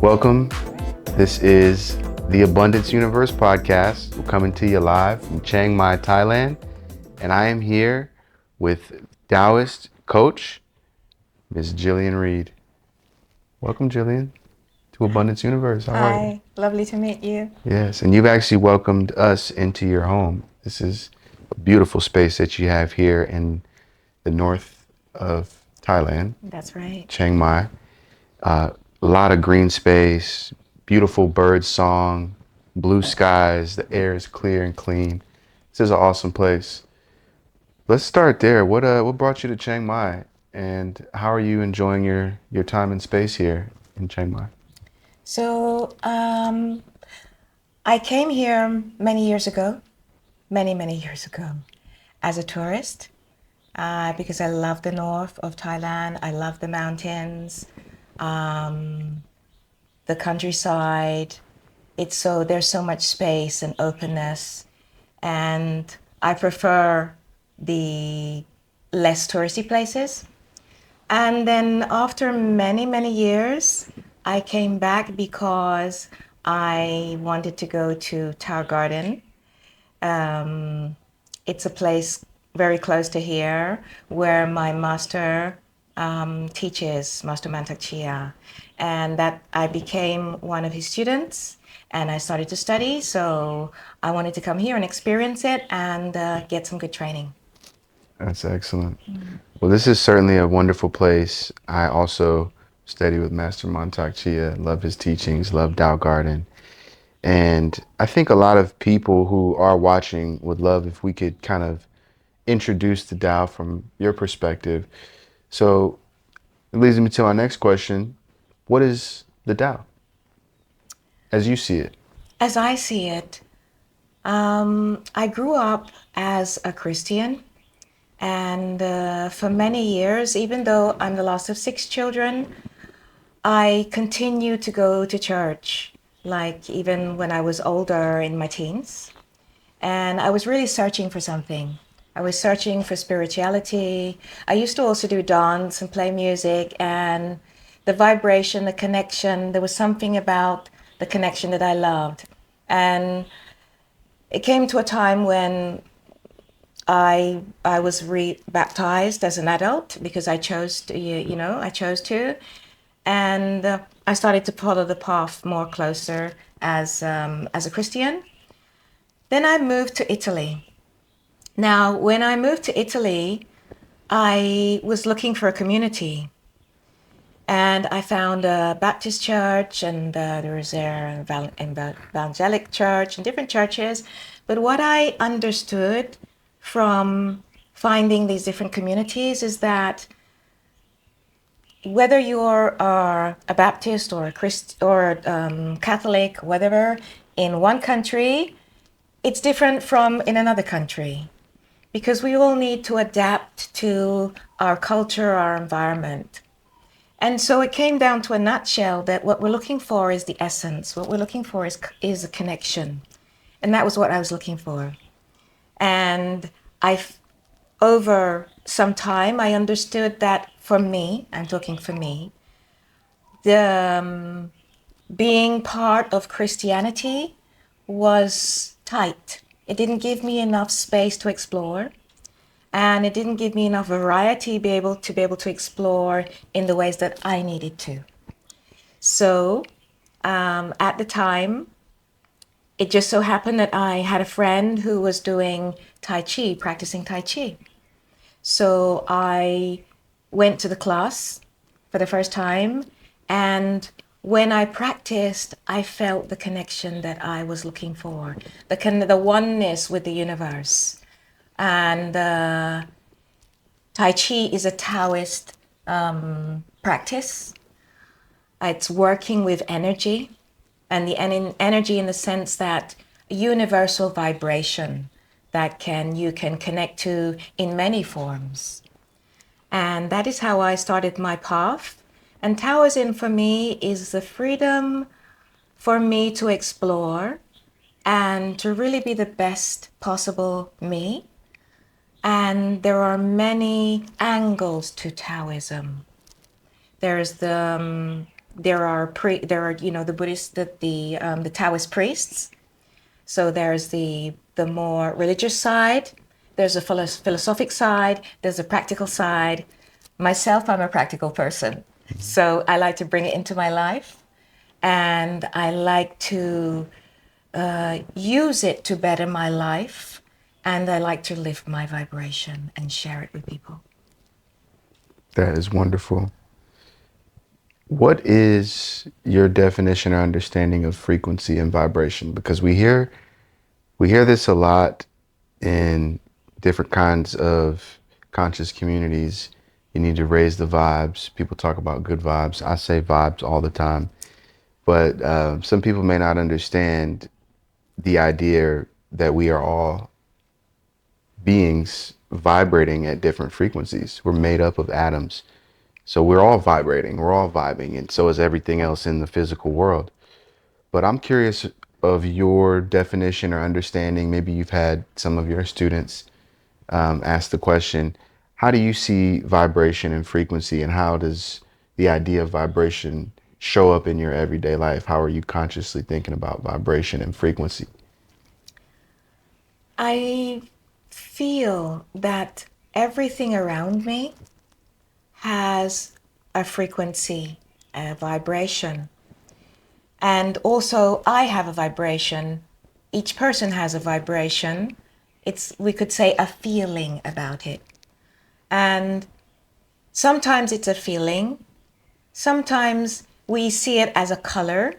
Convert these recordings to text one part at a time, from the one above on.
Welcome. This is the Abundance Universe podcast. We're coming to you live from Chiang Mai, Thailand. And I am here with Taoist coach, Ms. Gillian Reid. Welcome, Gillian, to Abundance Universe. How are you? Hi, lovely to meet you. Yes, and you've actually welcomed us into your home. This is a beautiful space that you have here in the north of Thailand, That's right. Chiang Mai. A lot of green space, beautiful bird song, blue skies, the air is clear and clean. This is an awesome place. Let's start there. What brought you to Chiang Mai, and how are you enjoying your time and space here in Chiang Mai? So, I came here many years ago, many years ago, as a tourist, because I love the north of Thailand. I love the mountains, the countryside. There's so much space and openness, and I prefer the less touristy places. And then after many years, I came back because I wanted to go to Tower Garden. Um, it's a place very close to here where my master teaches, Master Mantak Chia. And that I became one of his students and I started to study. So I wanted to come here and experience it and get some good training. That's excellent. Well, this is certainly a wonderful place. I also studied with Master Montauk Chia, love his teachings, love Tao Garden. And I think a lot of people who are watching would love if we could kind of introduce the Tao from your perspective. So it leads me to my next question. What is the Tao as you see it? As I see it, I grew up as a Christian, and for many years, even though I'm the last of six children, I continued to go to church, like even when I was older in my teens. And I was really searching for something. I was searching for spirituality. I used to also do dance and play music, and the vibration, the connection, there was something about the connection that I loved. And it came to a time when I was re-baptized as an adult because I chose to, I chose to. And I started to follow the path more closer as a Christian. Then I moved to Italy. Now, when I moved to Italy, I was looking for a community. And I found a Baptist church, and there was an evangelic church and different churches. But what I understood from finding these different communities is that whether you're a Baptist or a Christ or Catholic, whatever, in one country, it's different from in another country because we all need to adapt to our culture, our environment. And so it came down to a nutshell that what we're looking for is the essence. What we're looking for is a connection. And that was what I was looking for. And over some time, I understood that for me, I'm talking for me, the being part of Christianity was tight. It didn't give me enough space to explore, and it didn't give me enough variety to be able to explore in the ways that I needed to. So at the time, it just so happened that I had a friend who was doing Tai Chi, practicing Tai Chi. So I went to the class for the first time, and when I practiced, I felt the connection that I was looking for, the oneness with the universe. And Tai Chi is a Taoist practice. It's working with energy, and the energy in the sense that universal vibration that you can connect to in many forms. And that is how I started my path. And Taoism for me is the freedom for me to explore and to really be the best possible me. And there are many angles to Taoism. There's the there are the Buddhist the Taoist priests. So there's the more religious side, there's a philosophic side, there's a practical side. Myself, I'm a practical person. So I like to bring it into my life, and I like to use it to better my life, and I like to lift my vibration and share it with people. That is wonderful. What is your definition or understanding of frequency and vibration? Because we hear this a lot in different kinds of conscious communities. You need to raise the vibes. People talk about good vibes. I say vibes all the time, but some people may not understand the idea that we are all beings vibrating at different frequencies. We're made up of atoms. So we're all vibrating, we're all vibing, and so is everything else in the physical world. But I'm curious of your definition or understanding. Maybe you've had some of your students ask the question, how do you see vibration and frequency, and how does the idea of vibration show up in your everyday life? How are you consciously thinking about vibration and frequency? I feel that everything around me has a frequency, a vibration. And also, I have a vibration. Each person has a vibration. We could say, a feeling about it. And sometimes it's a feeling. Sometimes we see it as a color,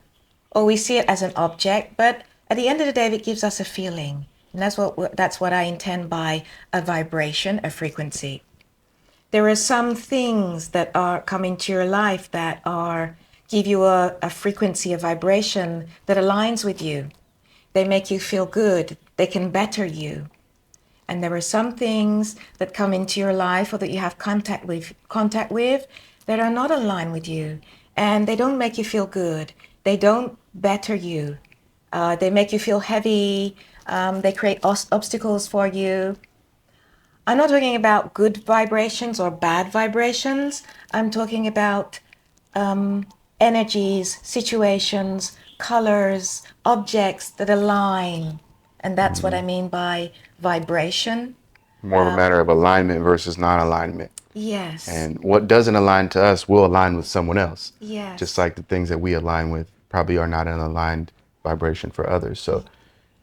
or we see it as an object. But at the end of the day, it gives us a feeling. And that's what I intend by a vibration, a frequency. There are some things that are come into your life that are give you a frequency, a vibration that aligns with you. They make you feel good. They can better you. And there are some things that come into your life or that you have contact with that are not aligned with you, and they don't make you feel good. They don't better you. They make you feel heavy. They create obstacles for you. I'm not talking about good vibrations or bad vibrations. I'm talking about energies, situations, colors, objects that align. And that's what I mean by vibration. More of a matter of alignment versus non-alignment. Yes, And what doesn't align to us will align with someone else. Just yes, like the things that we align with probably are not an aligned vibration for others. So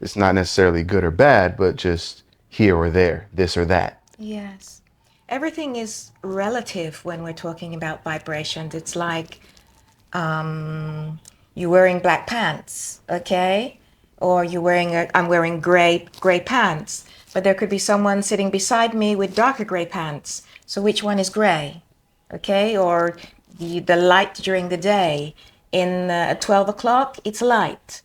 it's not necessarily good or bad, but just here or there, this or that. yes. Everything is relative when we're talking about vibrations. It's like you're wearing black pants, okay? Or I'm wearing gray pants. But there could be someone sitting beside me with darker gray pants. So which one is gray? Okay? Or the light during the day. At 12 o'clock, it's light.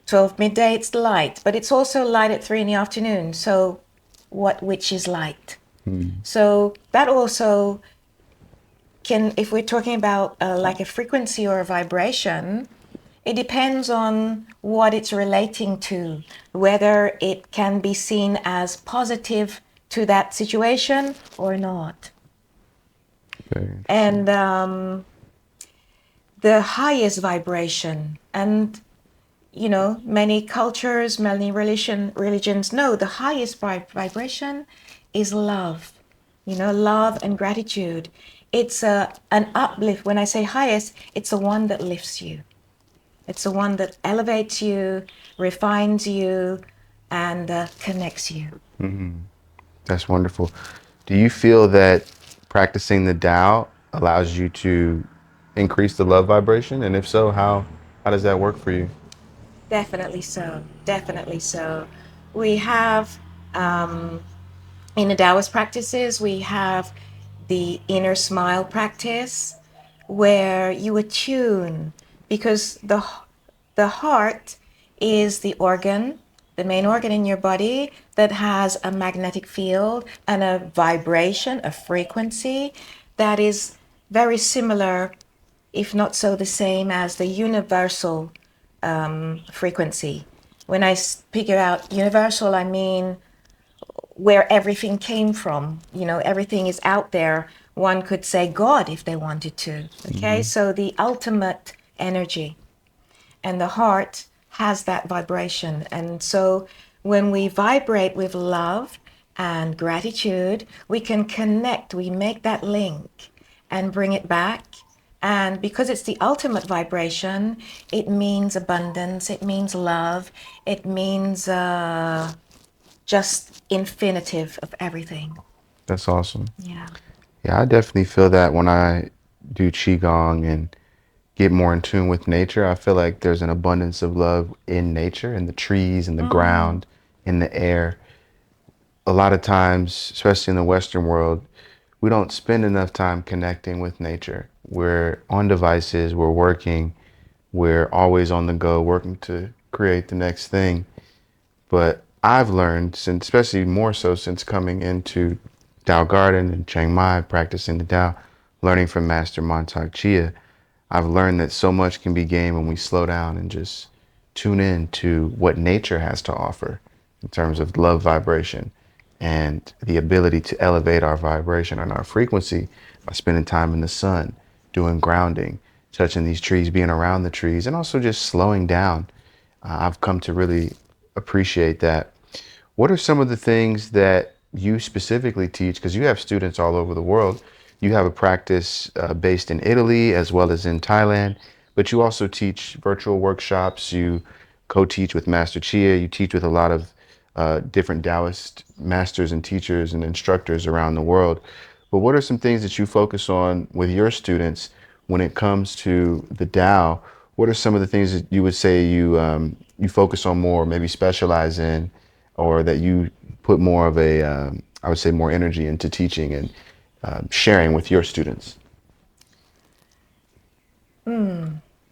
12 midday, it's light. But it's also light at 3 in the afternoon. So which is light? So that also if we're talking about like a frequency or a vibration, it depends on what it's relating to, whether it can be seen as positive to that situation or not. Very interesting. And the highest vibration, and many cultures, many religions know the highest vibration is love. Love and gratitude. It's an uplift. When I say highest, it's the one that lifts you. It's the one that elevates you, refines you, and connects you. That's wonderful. Do you feel that practicing the Tao allows you to increase the love vibration? And if so, how does that work for you? Definitely so. Definitely so. We have in the Taoist practices, we have the inner smile practice where you attune, because the heart is the main organ in your body that has a magnetic field and a vibration, a frequency that is very similar, if not so the same, as the universal frequency. When I speak about universal, I mean where everything came from. Everything is out there. One could say God if they wanted to. Okay, so the ultimate energy. And the heart has that vibration. And so when we vibrate with love and gratitude, we can connect, we make that link and bring it back. And because it's the ultimate vibration, it means abundance, it means love, it means just infinitive of everything. That's awesome. Yeah. Yeah, I definitely feel that when I do qigong and get more in tune with nature. I feel like there's an abundance of love in nature, in the trees, in the Mm. ground, in the air. A lot of times, especially in the Western world, we don't spend enough time connecting with nature. We're on devices, we're working, we're always on the go, working to create the next thing. But I've learned, since, especially more so since coming into Tao Garden and Chiang Mai, practicing the Tao, learning from Master Montauk Chia, I've learned that so much can be gained when we slow down and just tune in to what nature has to offer in terms of love vibration and the ability to elevate our vibration and our frequency by spending time in the sun, doing grounding, touching these trees, being around the trees, and also just slowing down. I've come to really appreciate that. What are some of the things that you specifically teach? Because you have students all over the world. You have a practice based in Italy as well as in Thailand, but you also teach virtual workshops. You co-teach with Master Chia. You teach with a lot of different Taoist masters and teachers and instructors around the world. But what are some things that you focus on with your students when it comes to the Tao? What are some of the things that you would say you focus on more, maybe specialize in, or that you put more of a, I would say, more energy into teaching and sharing with your students?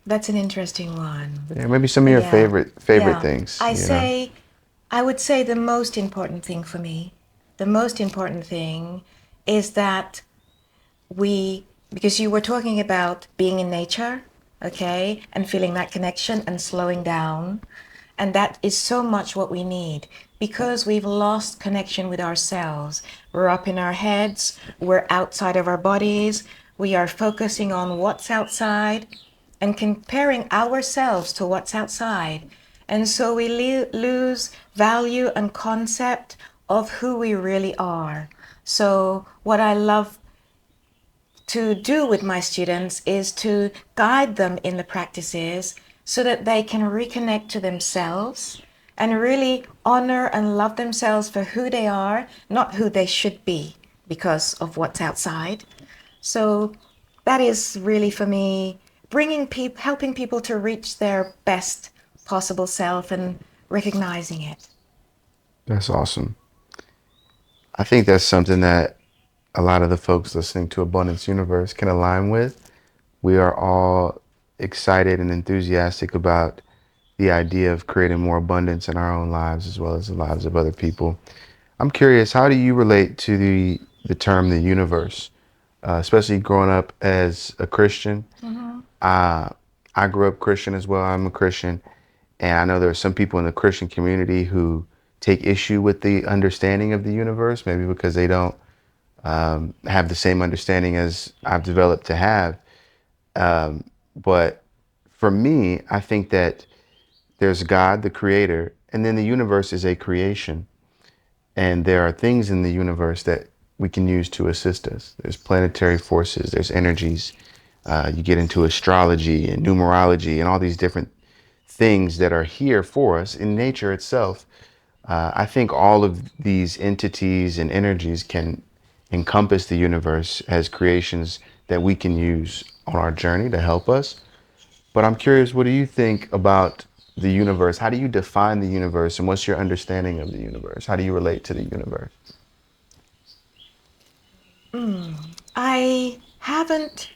That's an interesting one. Yeah, maybe some of your Yeah, favorite yeah. things, you know? I would say the most important thing for me, the most important thing is that because you were talking about being in nature, okay, and feeling that connection and slowing down. And that is so much what we need because we've lost connection with ourselves. We're up in our heads, we're outside of our bodies, we are focusing on what's outside and comparing ourselves to what's outside. And so we lose value and concept of who we really are. So, what I love to do with my students is to guide them in the practices so that they can reconnect to themselves and really honor and love themselves for who they are, not who they should be because of what's outside. So that is really for me helping people to reach their best possible self and recognizing it. That's awesome. I think that's something that a lot of the folks listening to Abundance Universe can align with. We are all excited and enthusiastic about the idea of creating more abundance in our own lives as well as the lives of other people. I'm curious, how do you relate to the term the universe, especially growing up as a Christian? Mm-hmm. Uh, I grew up Christian as well. I'm a Christian, and I know there are some people in the Christian community who take issue with the understanding of the universe, maybe because they don't have the same understanding as I've developed to have. Um, but for me, I think that there's God, the creator, and then the universe is a creation. And there are things in the universe that we can use to assist us. There's planetary forces, there's energies. You get into astrology and numerology and all these different things that are here for us in nature itself. I think all of these entities and energies can encompass the universe as creations that we can use on our journey to help us. But I'm curious, what do you think about the universe? How do you define the universe and what's your understanding of the universe? How do you relate to the universe? I haven't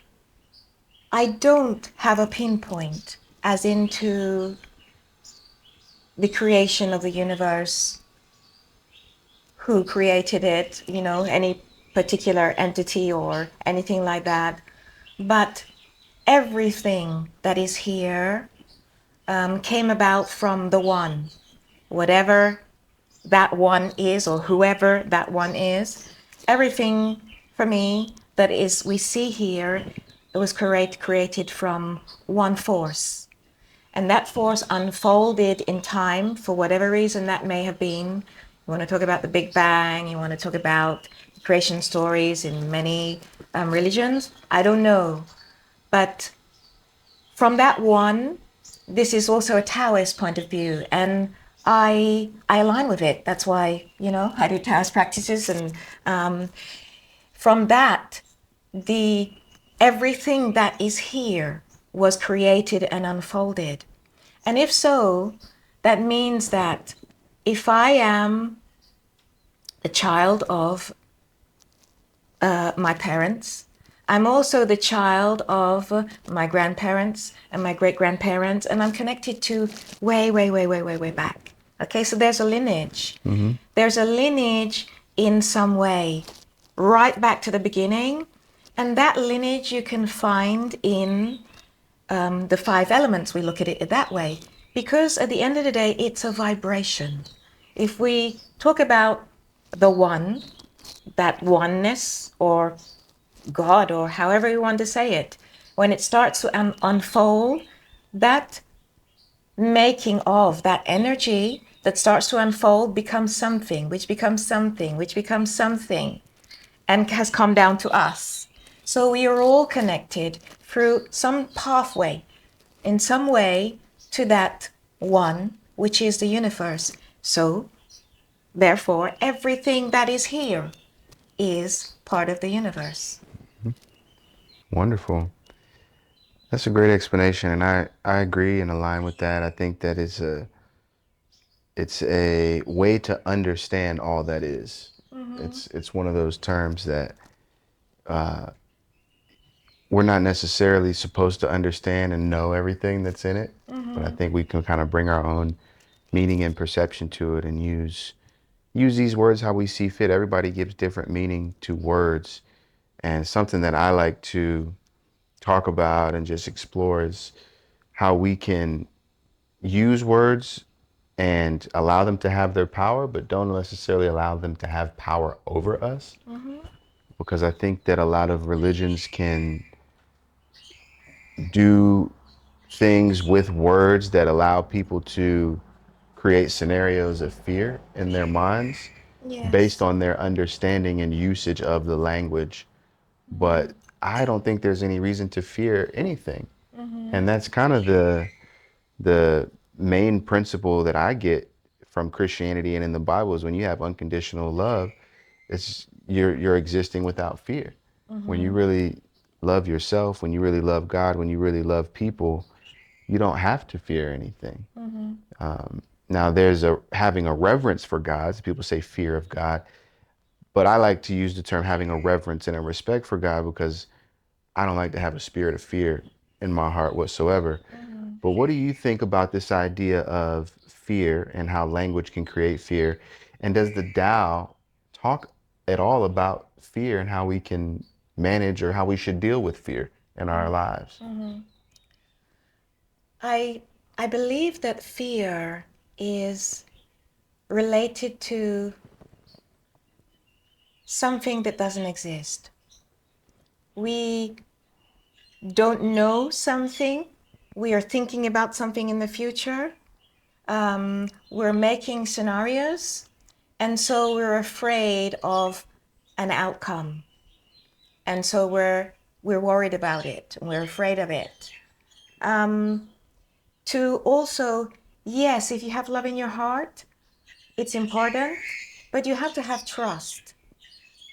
I don't have a pinpoint as into the creation of the universe, who created it, any particular entity or anything like that. But everything that is here came about from the one, whatever that one is or whoever that one is. Everything for me, that is we see here, it was created from one force. And that force unfolded in time for whatever reason that may have been. You want to talk about the Big Bang, you want to talk about creation stories in many religions. I don't know. But from that one, this is also a Taoist point of view. And I align with it. That's why, I do Taoist practices. And from that, the everything that is here was created and unfolded. And if so, that means that if I am the child of my parents, I'm also the child of my grandparents and my great grandparents, and I'm connected to way, way, way, way, way, way back. Okay, so there's a lineage. Mm-hmm. There's a lineage in some way, right back to the beginning. And that lineage you can find in the five elements. We look at it that way. Because at the end of the day, it's a vibration. If we talk about the one, that oneness or God or however you want to say it, when it starts to unfold, that making of that energy that starts to unfold becomes something, which becomes something, which becomes something, and has come down to us. So we are all connected through some pathway, in some way, to that one, which is the universe. So, therefore, everything that is here is part of the universe. Wonderful. That's a great explanation, and I agree and align with that. I think that it's a way to understand all that is. Mm-hmm. It's one of those terms that we're not necessarily supposed to understand and know everything that's in it, but I Mm-hmm. think we can kind of bring our own meaning and perception to it and use these words how we see fit. Everybody gives different meaning to words, and something that I like to talk about and just explore is how we can use words and allow them to have their power, but don't necessarily allow them to have power over us. Mm-hmm. Because I think that a lot of religions can do things with words that allow people to create scenarios of fear in their minds based Yes. on their understanding and usage of the language. Mm-hmm. But I don't think there's any reason to fear anything. Mm-hmm. And that's kind of the main principle that I get from Christianity and in the Bible is when you have unconditional love, it's you're existing without fear. When you Mm-hmm. really love yourself, when you really love God, when you really love people, you don't have to fear anything. Mm-hmm. Now there's a having a reverence for God. So people say fear of God, but I like to use the term having a reverence and a respect for God because I don't like to have a spirit of fear in my heart whatsoever. Mm-hmm. But what do you think about this idea of fear and how language can create fear? And does the Tao talk at all about fear and how we can manage or how we should deal with fear in our lives? Mm-hmm. I I believe that fear is related to something that doesn't exist. We don't know something. We are thinking about something in the future. We're making scenarios, and so we're afraid of an outcome, and so we're worried about it. We're afraid of it. Um, to also, yes, if you have love in your heart, it's important, but you have to have trust.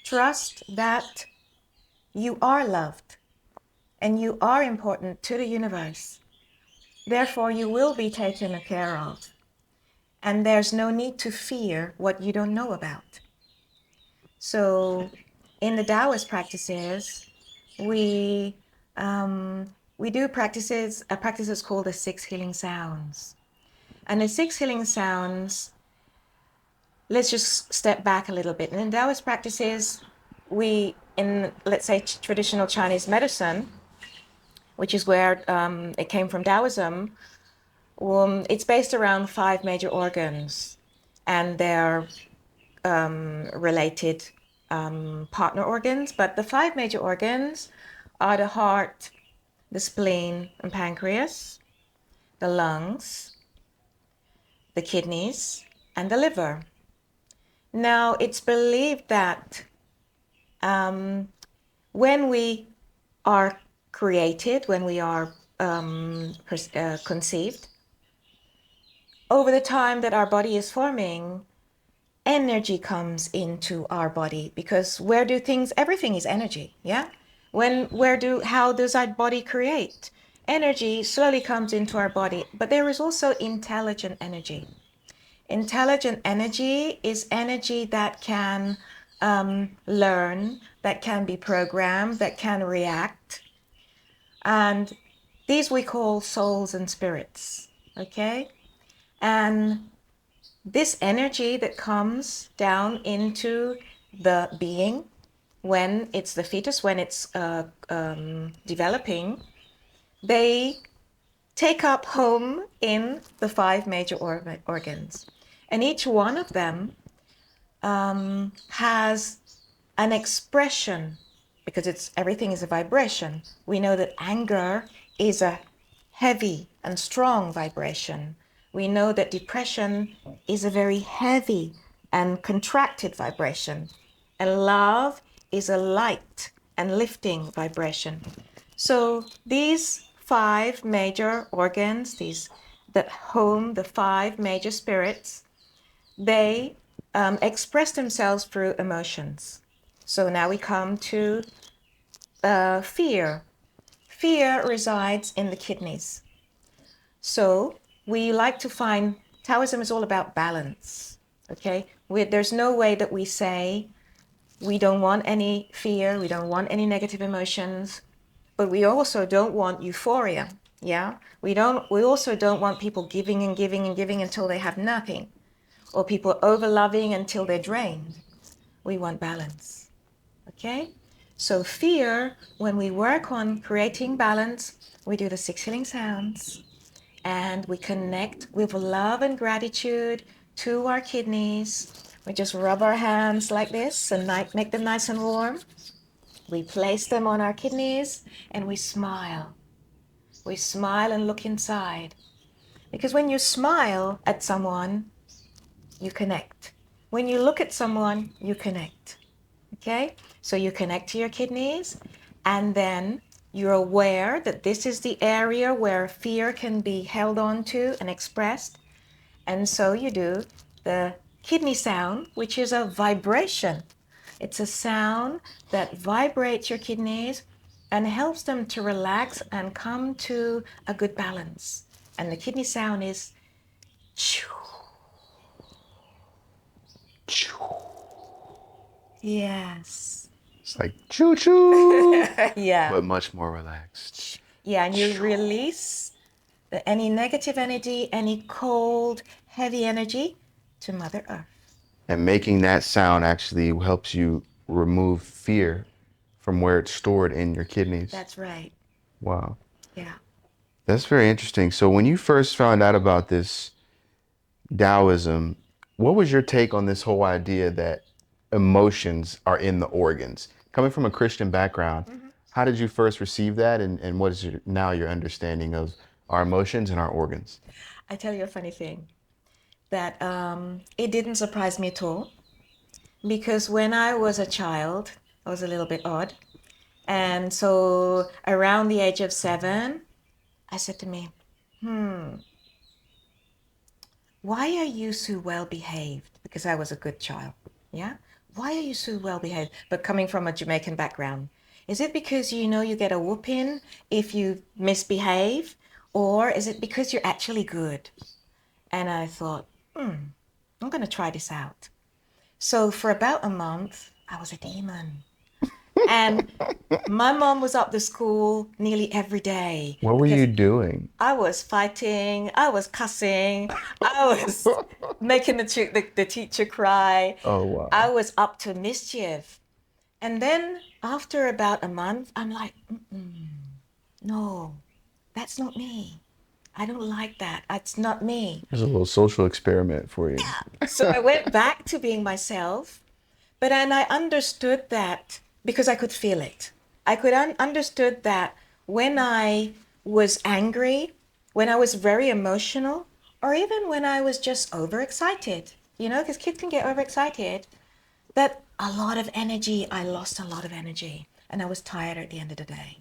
Trust that you are loved and you are important to the universe. Therefore, you will be taken care of. And there's no need to fear what you don't know about. So, in the Taoist practices, we we do practices. A practice is called the six healing sounds. And the six healing sounds, let's just step back a little bit. And in Taoist practices, we, in let's say traditional Chinese medicine, which is where it came from Taoism, it's based around five major organs, and they're related. partner organs, but the five major organs are the heart, the spleen and pancreas, the lungs, the kidneys, and the liver. Now, it's believed that when we are created, when we are conceived, over the time that our body is forming, energy comes into our body, because where do things, everything is energy, yeah? How does our body create? Energy slowly comes into our body, but there is also intelligent energy. Intelligent energy is energy that can learn, that can be programmed, that can react. And these we call souls and spirits, okay? And this energy that comes down into the being when it's the fetus, when it's developing, they take up home in the five major organs. And each one of them has an expression, because everything is a vibration. We know that anger is a heavy and strong vibration. We know that depression is a very heavy and contracted vibration. And love is a light and lifting vibration. So these five major organs, these that home the five major spirits, they express themselves through emotions. So now we come to fear. Fear resides in the kidneys. So we like to find, Taoism is all about balance. Okay? There's no way that we say we don't want any fear, we don't want any negative emotions, but we also don't want euphoria. Yeah? We also don't want people giving and giving and giving until they have nothing, or people over loving until they're drained. We want balance. Okay? So fear, when we work on creating balance, we do the six healing sounds and we connect with love and gratitude to our kidneys. We just rub our hands like this and make them nice and warm. We place them on our kidneys and we smile. We smile and look inside. Because when you smile at someone, you connect. When you look at someone, you connect. Okay? So you connect to your kidneys, and then you're aware that this is the area where fear can be held on to and expressed. And so you do the kidney sound, which is a vibration. It's a sound that vibrates your kidneys and helps them to relax and come to a good balance. And the kidney sound is choo. Yes. It's like choo choo, Yeah. but much more relaxed. Yeah, and you release any negative energy, any cold, heavy energy to Mother Earth. And making that sound actually helps you remove fear from where it's stored in your kidneys. That's right. Wow. Yeah. That's very interesting. So when you first found out about this Taoism, what was your take on this whole idea that emotions are in the organs? Coming from a Christian background, how did you first receive that, and what is now your understanding of our emotions and our organs? I tell you a funny thing that it didn't surprise me at all, because when I was a child, I was a little bit odd. And so around the age of 7, I said to me, why are you so well behaved? Because I was a good child. Yeah? Why are you so well behaved? But coming from a Jamaican background, is it because you know you get a whooping if you misbehave? Or is it because you're actually good? And I thought, I'm going to try this out. So for about a month, I was a demon. And my mom was up to school nearly every day What were because you doing? I was fighting, I was cussing, I was making the teacher cry. Oh, I wow. was up to mischief. And then after about a month, I'm like, no, that's not me. I don't like that. That's not me. There's a little social experiment for you. So I went back to being myself. But and I understood that because I could feel it. I could understood that when I was angry, when I was very emotional, or even when I was just overexcited, because kids can get overexcited, that a lot of energy, I lost a lot of energy, and I was tired at the end of the day,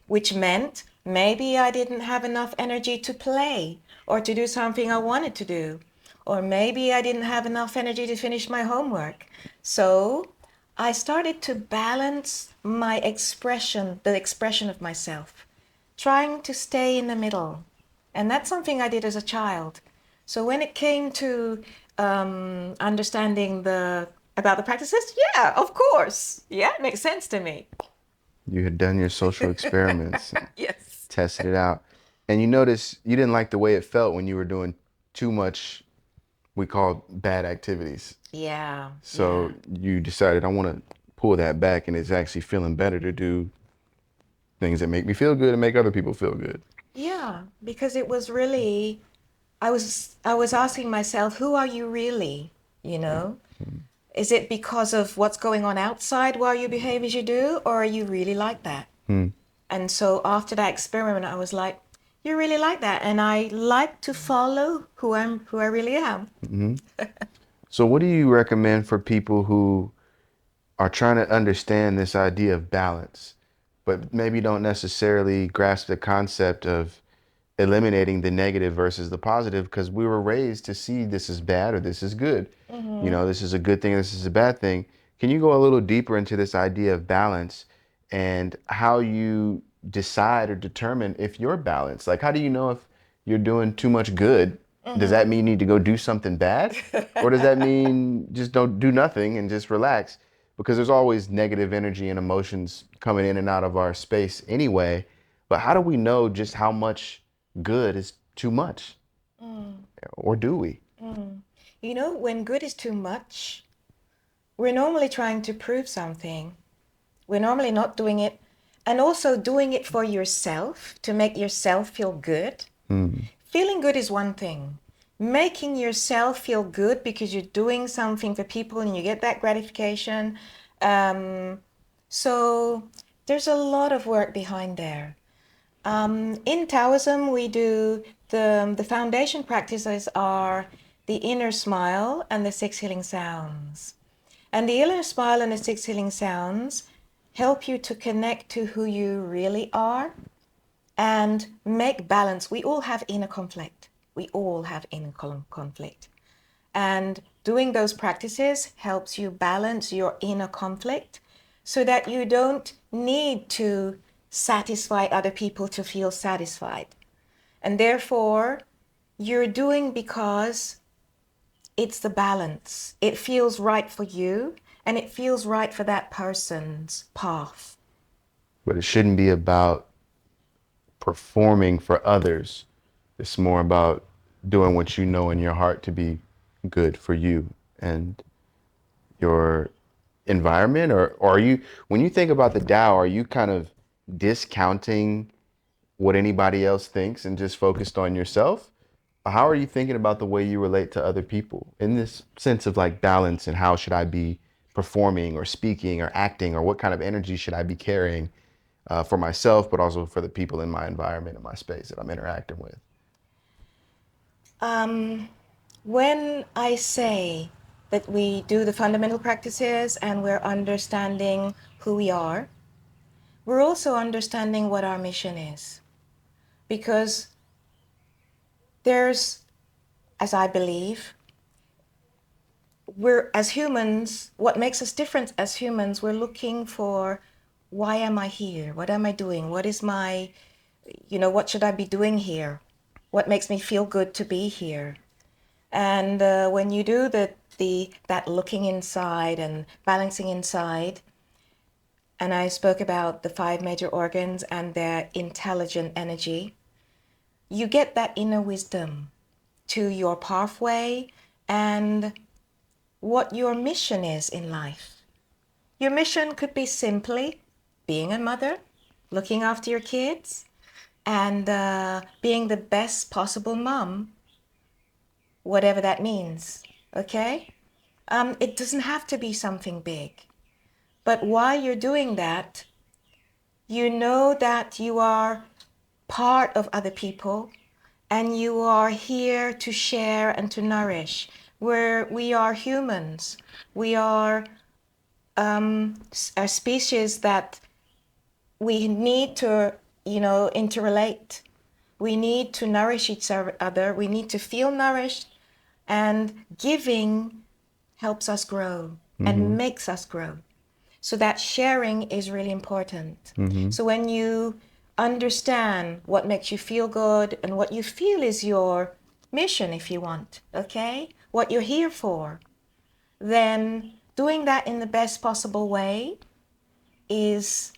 which meant maybe I didn't have enough energy to play or to do something I wanted to do. Or maybe I didn't have enough energy to finish my homework. So I started to balance my expression, the expression of myself, trying to stay in the middle. And that's something I did as a child. So when it came to understanding about the practices, yeah, of course. Yeah, it makes sense to me. You had done your social experiments and Yes. tested it out. And you notice you didn't like the way it felt when you were doing too much, we call bad activities. Yeah, So yeah, you decided I want to pull that back, and it's actually feeling better to do things that make me feel good and make other people feel good. yeah. Because it was really, I was asking myself, who are you really? You know, is it because of what's going on outside while you behave as you do, or are you really like that? Hmm. And so after that experiment, I was like, you're really like that, and I like to follow who I really am. Hmm. So, what do you recommend for people who are trying to understand this idea of balance, but maybe don't necessarily grasp the concept of eliminating the negative versus the positive because we were raised to see this is bad or this is good. You Mm-hmm. know, this is a good thing, this is a bad thing. Can you go a little deeper into this idea of balance and how you decide or determine if you're balanced? Like, how do you know if you're doing too much good? Does Mm-hmm. that mean you need to go do something bad? Or does that mean just don't do nothing and just relax? Because there's always negative energy and emotions coming in and out of our space anyway. But how do we know just how much good is too much? Mm, Or do we? mm. When good is too much, we're normally trying to prove something. We're normally not doing it, and also doing it for yourself to make yourself feel good. Hmm. Feeling good is one thing. Making yourself feel good because you're doing something for people and you get that gratification. Um, so there's a lot of work behind there. In Taoism, we do the foundation practices are the inner smile and the six healing sounds. And the inner smile and the six healing sounds help you to connect to who you really are and make balance. We all have inner conflict. We all have inner conflict. And doing those practices helps you balance your inner conflict so that you don't need to satisfy other people to feel satisfied. And therefore, you're doing because it's the balance. It feels right for you and it feels right for that person's path. But it shouldn't be about performing for others. It's more about doing what you know in your heart to be good for you and your environment. Or are you, when you think about the Tao, are you kind of discounting what anybody else thinks and just focused on yourself? How are you thinking about the way you relate to other people in this sense of like balance and how should I be performing or speaking or acting or what kind of energy should I be carrying for myself, but also for the people in my environment and my space that I'm interacting with? Um, when I say that we do the fundamental practices and we're understanding who we are, we're also understanding what our mission is. Because there's, as I believe, we're as humans, what makes us different as humans, we're looking for why am I here? What am I doing? What is my, what should I be doing here? What makes me feel good to be here? And when you do that looking inside and balancing inside, and I spoke about the five major organs and their intelligent energy, you get that inner wisdom to your pathway and what your mission is in life. Your mission could be simply being a mother, looking after your kids, and being the best possible mom, whatever that means. Okay? It doesn't have to be something big. But while you're doing that, you know that you are part of other people and you are here to share and to nourish. Where we are humans, we are a species that we need to, interrelate. We need to nourish each other. We need to feel nourished, and giving helps us grow Mm-hmm. and makes us grow. So that sharing is really important. Mm-hmm. So when you understand what makes you feel good and what you feel is your mission, if you want, okay, what you're here for, then doing that in the best possible way is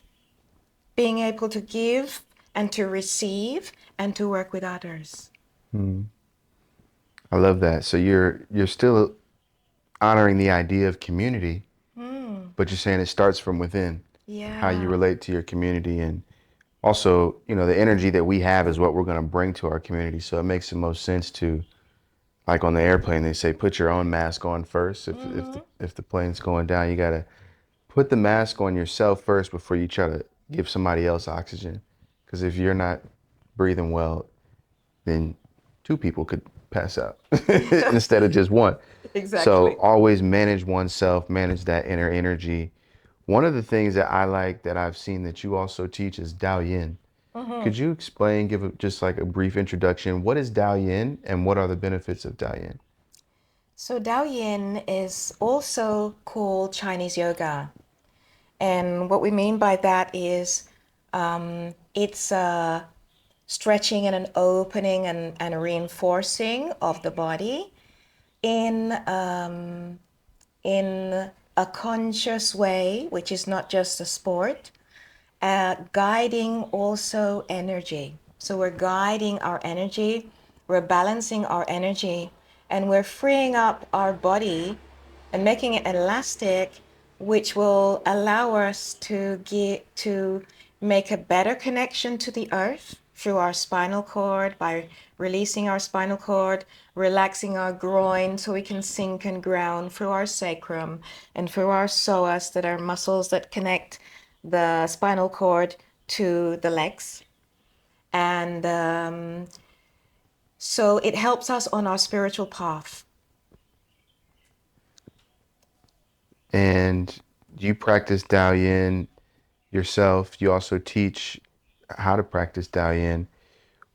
being able to give and to receive and to work with others. Mm. I love that. So you're still honoring the idea of community, Mm, but you're saying it starts from within, how you yeah. relate to your community, and also, the energy that we have is what we're going to bring to our community. So it makes the most sense to, like on the airplane, they say, put your own mask on first. If the plane's going down, you got to put the mask on yourself first before you try to give somebody else oxygen. Because if you're not breathing well, then two people could pass out instead of just one. So Exactly. always manage oneself, manage that inner energy. One of the things that I like that I've seen that you also teach is Dao Yin. Hmm. Could you explain, just like a brief introduction, what is Dao Yin and what are the benefits of Dao Yin? So Dao Yin is also called Chinese yoga. And what we mean by that is it's a stretching and an opening and a reinforcing of the body in in a conscious way, which is not just a sport, guiding also energy. So we're guiding our energy, we're balancing our energy, and we're freeing up our body and making it elastic, which will allow us to make a better connection to the earth through our spinal cord by releasing our spinal cord, relaxing our groin so we can sink and ground through our sacrum and through our psoas, that are muscles that connect the spinal cord to the legs. And so it helps us on our spiritual path. And you practice Dao Yin yourself. You also teach how to practice Dao Yin.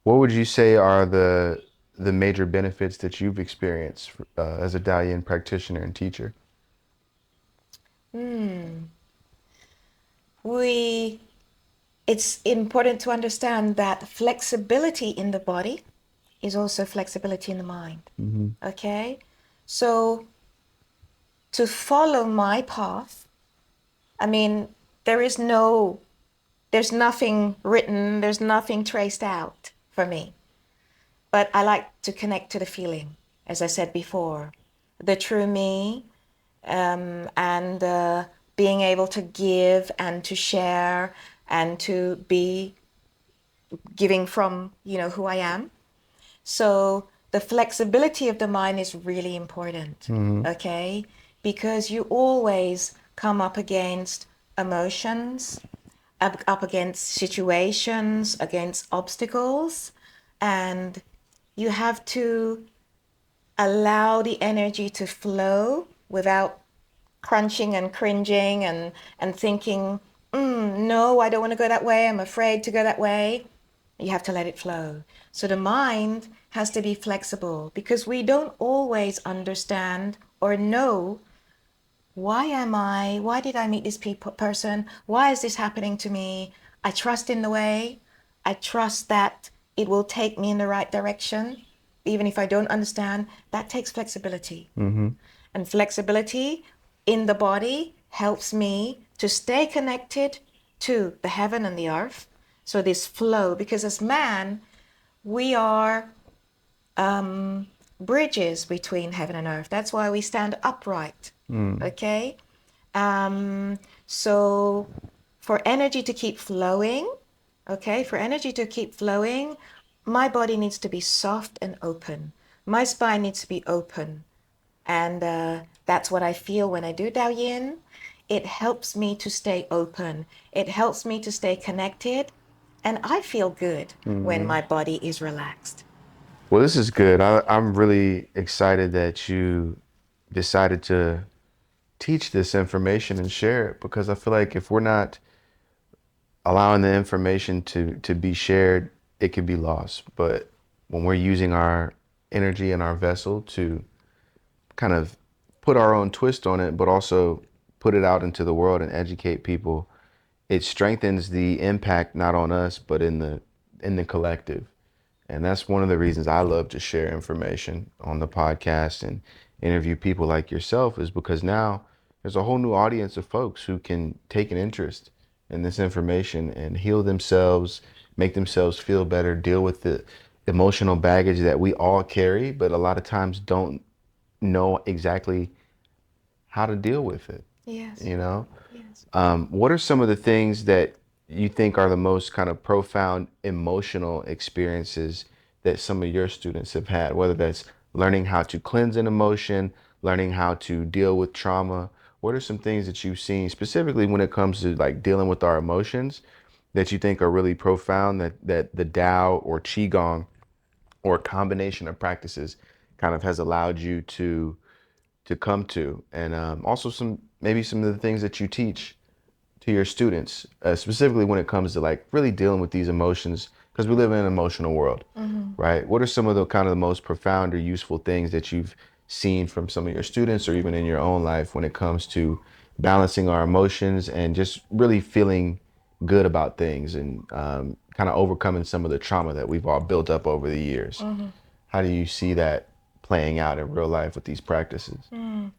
What would you say are the major benefits that you've experienced as a Dao Yin practitioner and teacher? Hmm. We It's important to understand that flexibility in the body is also flexibility in the mind. Mm-hmm. Okay? So to follow my path, I mean, there is no, there's nothing written, there's nothing traced out for me. But I like to connect to the feeling, as I said before, the true me, and being able to give and to share and to be giving from, who I am. So the flexibility of the mind is really important, Mm-hmm. okay? Because you always come up against emotions, up against situations, against obstacles, and you have to allow the energy to flow without crunching and cringing and thinking, no, I don't want to go that way. I'm afraid to go that way. You have to let it flow. So the mind has to be flexible because we don't always understand or know, why did I meet this person? Why is this happening to me? I trust in the way. I trust that it will take me in the right direction. Even if I don't understand, that takes flexibility. Mm-hmm. And flexibility in the body helps me to stay connected to the heaven and the earth. So this flow, because as man, we are bridges between heaven and earth. That's why we stand upright. Mm. Okay? So for energy to keep flowing, okay, for energy to keep flowing, my body needs to be soft and open. My spine needs to be open. And That's what I feel when I do Dao Yin. It helps me to stay open. It helps me to stay connected. And I feel good when my body is relaxed. Well, this is good. I'm really excited that you decided to teach this information and share it, because I feel like if we're not allowing the information to be shared, it could be lost. But when we're using our energy and our vessel to kind of put our own twist on it, but also put it out into the world and educate people, it strengthens the impact not on us, but in the collective. And that's one of the reasons I love to share information on the podcast and interview people like yourself, is because now there's a whole new audience of folks who can take an interest in this information and heal themselves, make themselves feel better, deal with the emotional baggage that we all carry, but a lot of times don't know exactly how to deal with it, Yes. you know? Yes. What are some of the things that you think are the most kind of profound emotional experiences that some of your students have had, whether that's learning how to cleanse an emotion, learning how to deal with trauma? What are some things that you've seen specifically when it comes to like dealing with our emotions that you think are really profound, that the Tao or Qigong or a combination of practices kind of has allowed you to come to? And also some, maybe some of the things that you teach to your students, specifically when it comes to like really dealing with these emotions, because we live in an emotional world, Mm-hmm. right? What are some of the kind of the most profound or useful things that you've seen from some of your students or even in your own life when it comes to balancing our emotions and just really feeling good about things and kind of overcoming some of the trauma that we've all built up over the years? Mm-hmm. How do you see that playing out in real life with these practices? Mm.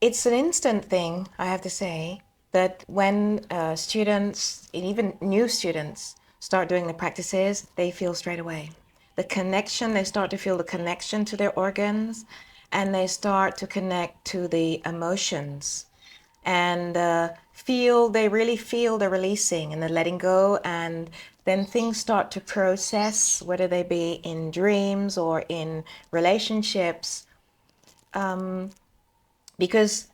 It's an instant thing, I have to say, that when students, and even new students, start doing the practices, they feel straight away. The connection, they start to feel the connection to their organs, and they start to connect to the emotions and they really feel the releasing and the letting go. And then things start to process, whether they be in dreams or in relationships, because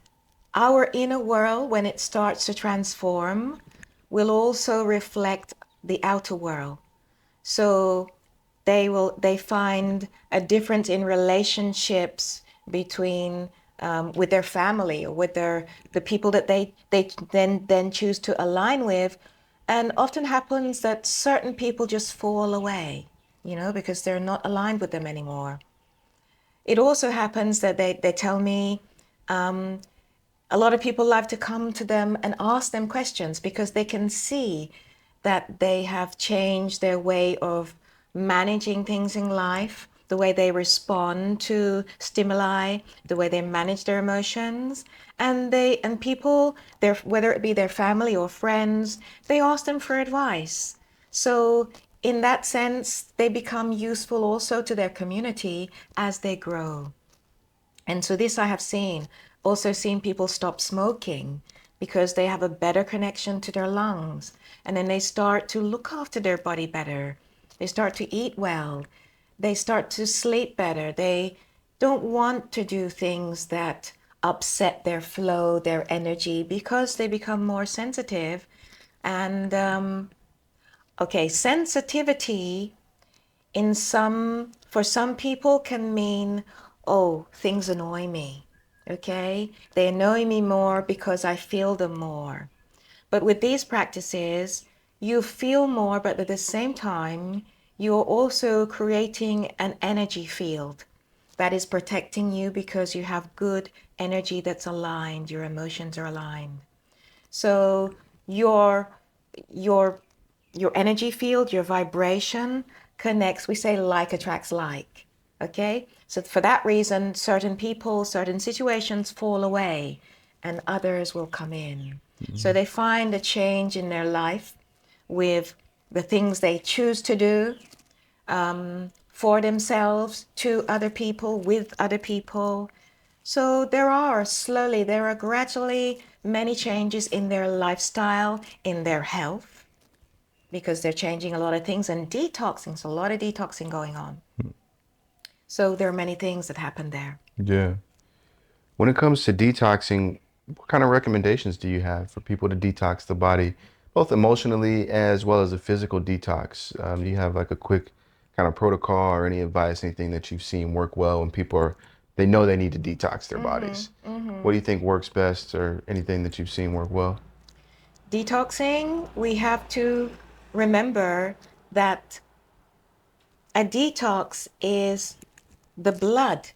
our inner world, when it starts to transform, will also reflect the outer world. So they find a difference in relationships between with their family or with the people that they then choose to align with. And often happens that certain people just fall away, because they're not aligned with them anymore. It also happens that they tell me, a lot of people like to come to them and ask them questions because they can see that they have changed their way of managing things in life, the way they respond to stimuli, the way they manage their emotions. And people, whether it be their family or friends, they ask them for advice. So in that sense, they become useful also to their community as they grow. And so this I have seen, also seen people stop smoking because they have a better connection to their lungs. And then they start to look after their body better. They start to eat well. They start to sleep better. They don't want to do things that upset their flow, their energy, because they become more sensitive. And okay, sensitivity for some people can mean, oh, things annoy me. Okay, they annoy me more because I feel them more. But with these practices, you feel more, but at the same time you're also creating an energy field that is protecting you because you have good energy that's aligned, your emotions are aligned. So your your your energy field, your vibration connects. We say like attracts like. Okay? So for that reason, certain people, certain situations fall away and others will come in. So they find a change in their life with the things they choose to do, for themselves, to other people, with other people. So there are gradually many changes in their lifestyle, in their health, because they're changing a lot of things and detoxing. So a lot of detoxing going on. So there are many things that happen there. Yeah. When it comes to detoxing, what kind of recommendations do you have for people to detox the body, both emotionally as well as a physical detox? Do you have like a quick kind of protocol or any advice, anything that you've seen work well when people are, they know they need to detox their bodies? What do you think works best or anything that you've seen work well? Detoxing, we have to remember that a detox is the blood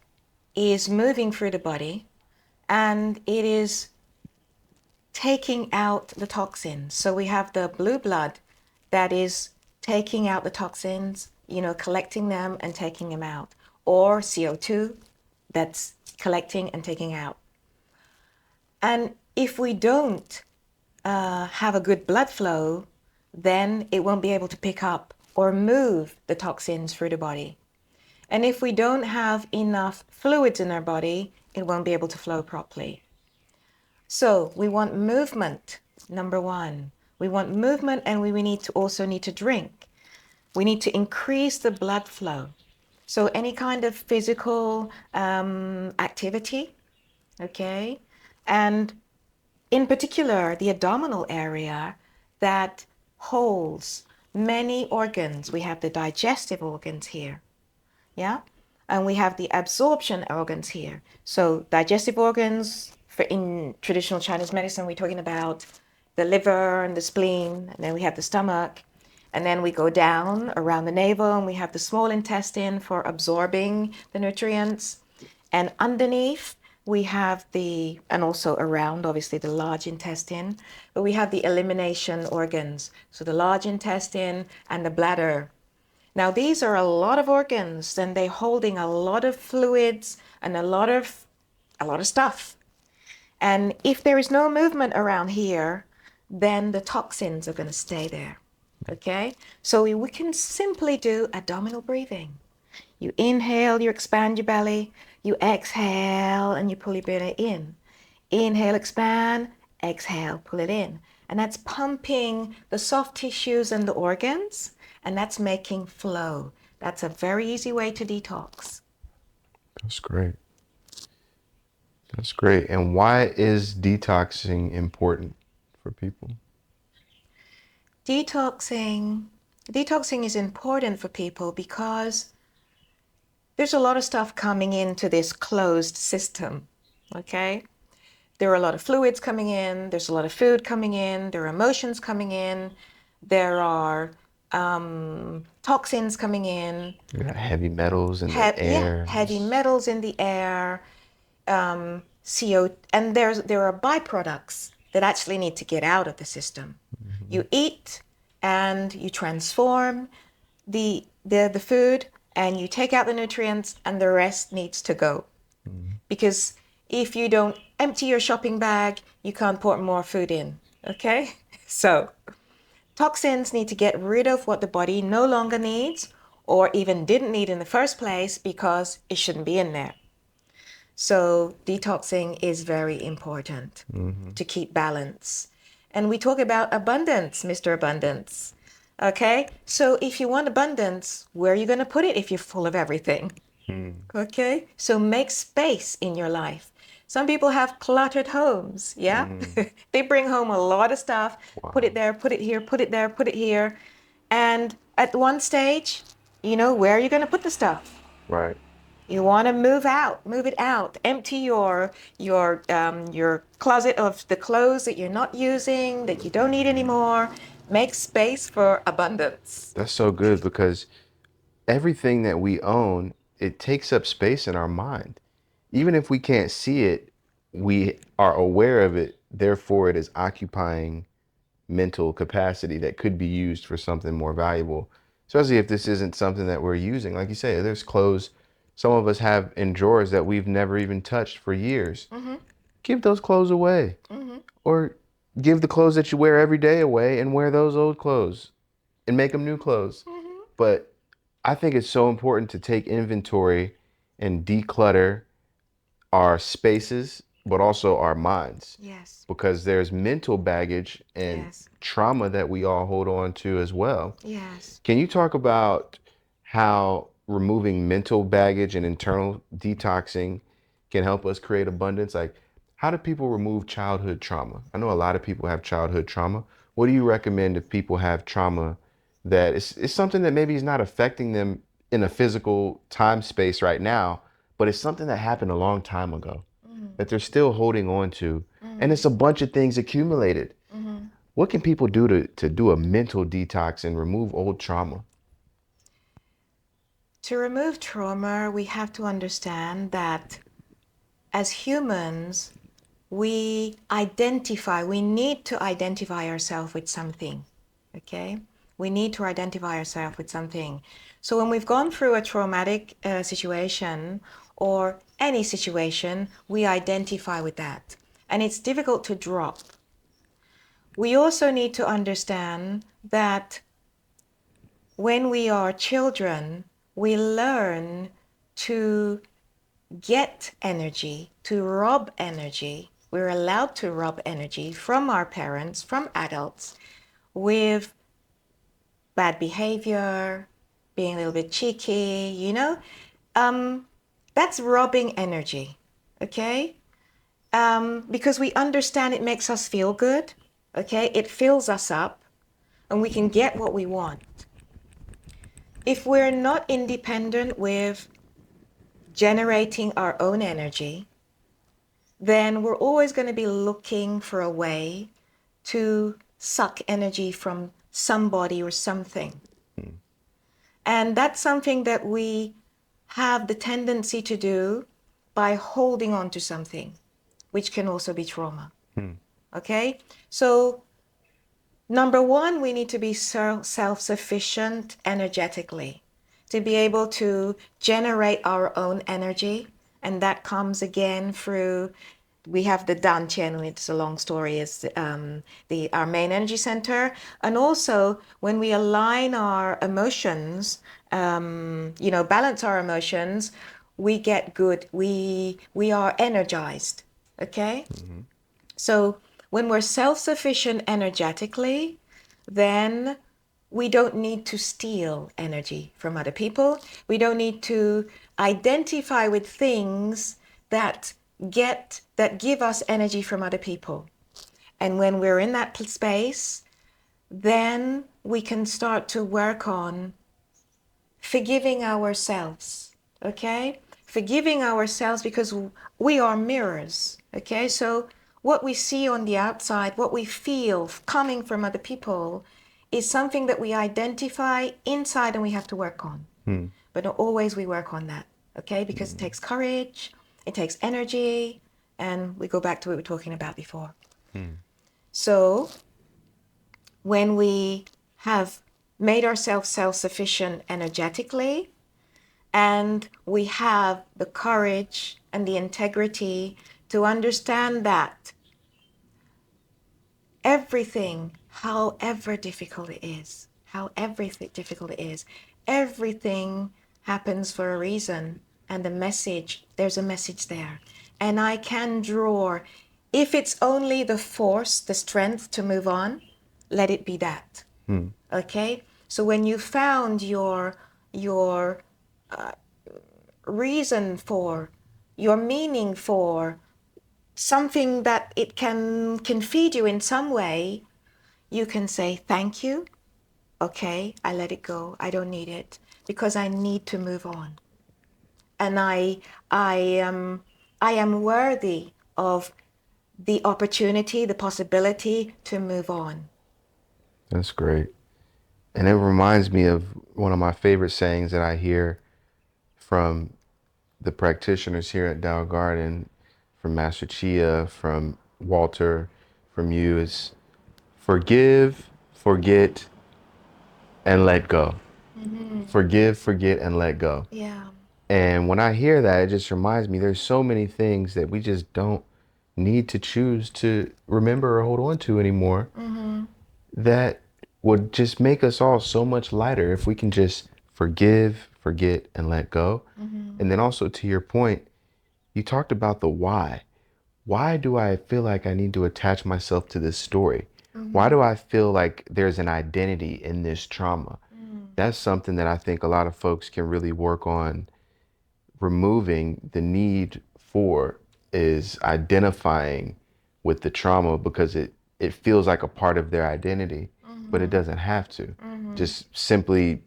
is moving through the body and it is taking out the toxins. So we have the blue blood that is taking out the toxins, collecting them and taking them out, or CO2 that's collecting and taking out. And if we don't have a good blood flow, then it won't be able to pick up or move the toxins through the body. And if we don't have enough fluids in our body, it won't be able to flow properly. So we want movement, number one. We want movement, and we need to drink. We need to increase the blood flow. So any kind of physical activity, okay? And in particular, the abdominal area that holds many organs. We have the digestive organs here, yeah? And we have the absorption organs here. So digestive organs, for in traditional Chinese medicine, we're talking about the liver and the spleen, and then we have the stomach, and then we go down around the navel, and we have the small intestine for absorbing the nutrients. And underneath, we have and also around, obviously, the large intestine, but we have the elimination organs. So the large intestine and the bladder. Now, these are a lot of organs, and they're holding a lot of fluids and a lot of stuff. And if there is no movement around here, then the toxins are going to stay there. Okay? So we can simply do abdominal breathing. You inhale, you expand your belly. You exhale, and you pull your belly in. Inhale, expand. Exhale, pull it in. And that's pumping the soft tissues and the organs, and that's making flow. That's a very easy way to detox. That's great. That's great. And why is detoxing important for people? Detoxing, detoxing is important for people because there's a lot of stuff coming into this closed system, okay? There are a lot of fluids coming in, there's a lot of food coming in, there are emotions coming in, there are toxins coming in. You got heavy metals in the air. Heavy metals in the air, CO, and there are byproducts that actually need to get out of the system. Mm-hmm. You eat and you transform the food, and you take out the nutrients, and the rest needs to go. Mm-hmm. Because if you don't empty your shopping bag, you can't put more food in. Okay? So toxins need to get rid of what the body no longer needs or even didn't need in the first place because it shouldn't be in there. So detoxing is very important to keep balance. And we talk about abundance, Mr. Abundance. Okay? So if you want abundance, where are you going to put it if you're full of everything? Okay? So make space in your life. Some people have cluttered homes, yeah? They bring home a lot of stuff, put it there, put it here, put it there, put it here. And at one stage, where are you going to put the stuff? Right. You want to move it out, empty your closet of the clothes that you're not using, that you don't need anymore. Make space for abundance. That's so good because everything that we own, it takes up space in our mind. Even if we can't see it, we are aware of it. Therefore, it is occupying mental capacity that could be used for something more valuable, especially if this isn't something that we're using. Like you say, there's clothes some of us have in drawers that we've never even touched for years. Give those clothes away, or give the clothes that you wear every day away and wear those old clothes and make them new clothes. But I think it's so important to take inventory and declutter our spaces, but also our minds, Yes. because there's mental baggage and Yes. trauma that we all hold on to as well. Yes. Can you talk about how removing mental baggage and internal detoxing can help us create abundance? Like, how do people remove childhood trauma? I know a lot of people have childhood trauma. What do you recommend if people have trauma that it's something that maybe is not affecting them in a physical time space right now, but it's something that happened a long time ago that they're still holding on to, and it's a bunch of things accumulated. What can people do to do a mental detox and remove old trauma? To remove trauma, we have to understand that as humans, we need to identify ourselves with something. Okay? We need to identify ourselves with something. So when we've gone through a traumatic situation or any situation, we identify with that. And it's difficult to drop. We also need to understand that when we are children, we learn to get energy, to rob energy. We're allowed to rob energy from our parents, from adults, with bad behavior, being a little bit cheeky, that's robbing energy, okay? Because we understand it makes us feel good, okay? It fills us up and we can get what we want. If we're not independent with generating our own energy, then we're always going to be looking for a way to suck energy from somebody or something. And that's something that we have the tendency to do by holding on to something, which can also be trauma. Okay? So, number one, we need to be self-sufficient energetically, to be able to generate our own energy. And that comes again through, we have the Dan Chen, it's a long story, is our main energy center. And also when we align our emotions, balance our emotions, we get good, we are energized, okay? So when we're self-sufficient energetically, then we don't need to steal energy from other people. We don't need to identify with things that give us energy from other people. And when we're in that space, then we can start to work on forgiving ourselves, okay? Forgiving ourselves because we are mirrors, okay? So what we see on the outside, what we feel coming from other people is something that we identify inside and we have to work on. But not always we work on that, okay? Because it takes courage, it takes energy, and we go back to what we were talking about before. So when we have made ourselves self-sufficient energetically, and we have the courage and the integrity to understand that everything, however difficult it is, everything happens for a reason. And there's a message there. And I can draw, if it's only the force, the strength to move on, let it be that. Okay? So when you found your reason for, your meaning for something that it can feed you in some way, you can say thank you. Okay, I let it go. I don't need it because I need to move on. And I am worthy of the opportunity, the possibility to move on. That's great. And it reminds me of one of my favorite sayings that I hear from the practitioners here at Tao Garden, from Master Chia, from Walter, from you, is forgive, forget, and let go. Forgive, forget, and let go. Yeah. And when I hear that, it just reminds me there's so many things that we just don't need to choose to remember or hold on to anymore that would just make us all so much lighter if we can just forgive, forget, and let go. And then also to your point, you talked about the why. Why do I feel like I need to attach myself to this story? Why do I feel like there's an identity in this trauma? That's something that I think a lot of folks can really work on, removing the need before is identifying with the trauma because it feels like a part of their identity, but it doesn't have to. Just simply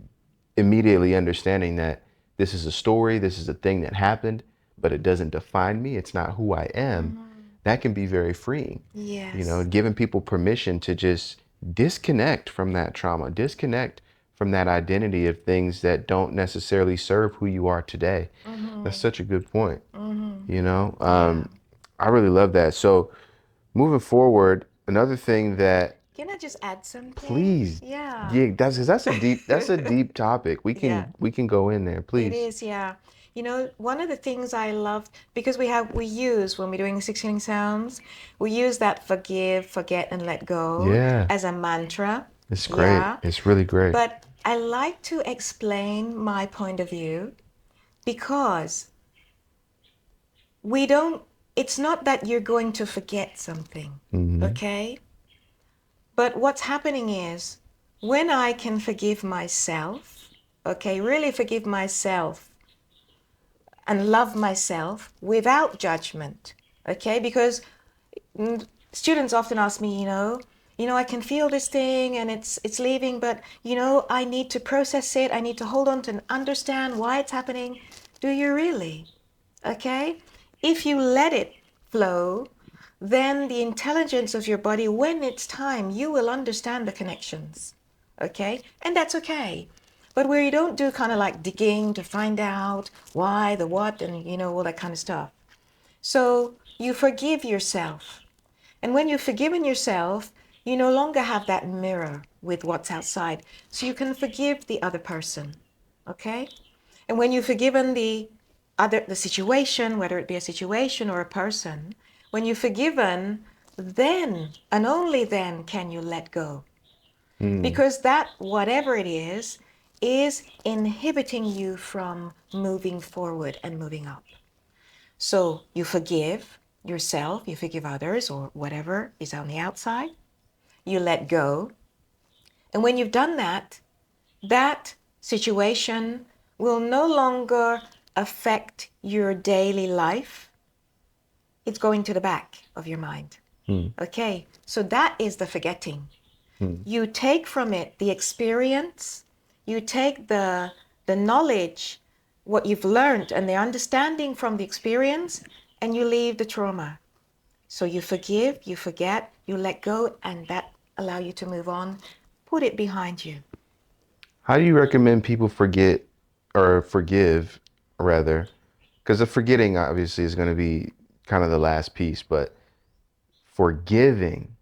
immediately understanding that this is a story, this is a thing that happened, but it doesn't define me. It's not who I am. That can be very freeing. You know, Yes. giving people permission to just disconnect from that trauma, disconnect from that identity of things that don't necessarily serve who you are today. That's such a good point. You know, Yeah. I really love that. So moving forward, another thing that Can I just add something? please, Yeah. yeah, that's a deep topic. We Yeah. can go in there, It please. is, yeah. You know, one of the things I love because we use when we're doing 16 sounds, we use that forgive, forget, and let go Yeah, as a mantra. it's great. Yeah. It's really great. But I like to explain my point of view because we don't, it's not that you're going to forget something, Hmm. okay? But what's happening is when I can forgive myself, okay, really forgive myself and love myself without judgment, okay? Because students often ask me, I can feel this thing and it's leaving, but I need to process it. I need to hold on to and understand why it's happening. Do you really? Okay? If you let it flow, then the intelligence of your body, when it's time, you will understand the connections. Okay? And that's okay. But where you don't do kind of like digging to find out why, the what, and all that kind of stuff. So you forgive yourself. And when you've forgiven yourself, you no longer have that mirror with what's outside. So you can forgive the other person. Okay? And when you've forgiven the situation, whether it be a situation or a person, when you've forgiven, then and only then can you let go. Mm, Because that, whatever it is inhibiting you from moving forward and moving up. So you forgive yourself, you forgive others, or whatever is on the outside. You let go. And when you've done that, that situation will no longer affect your daily life. It's going to the back of your mind. mm, Okay, so that is the forgetting. mm. You take from it the experience, you take the knowledge, what you've learned, and the understanding from the experience, and you leave the trauma. So you forgive, you forget, you let go, and that allow you to move on. Put it behind you. How do you recommend people forget or forgive, rather? Because the forgetting obviously is going to be kind of the last piece, but forgiving,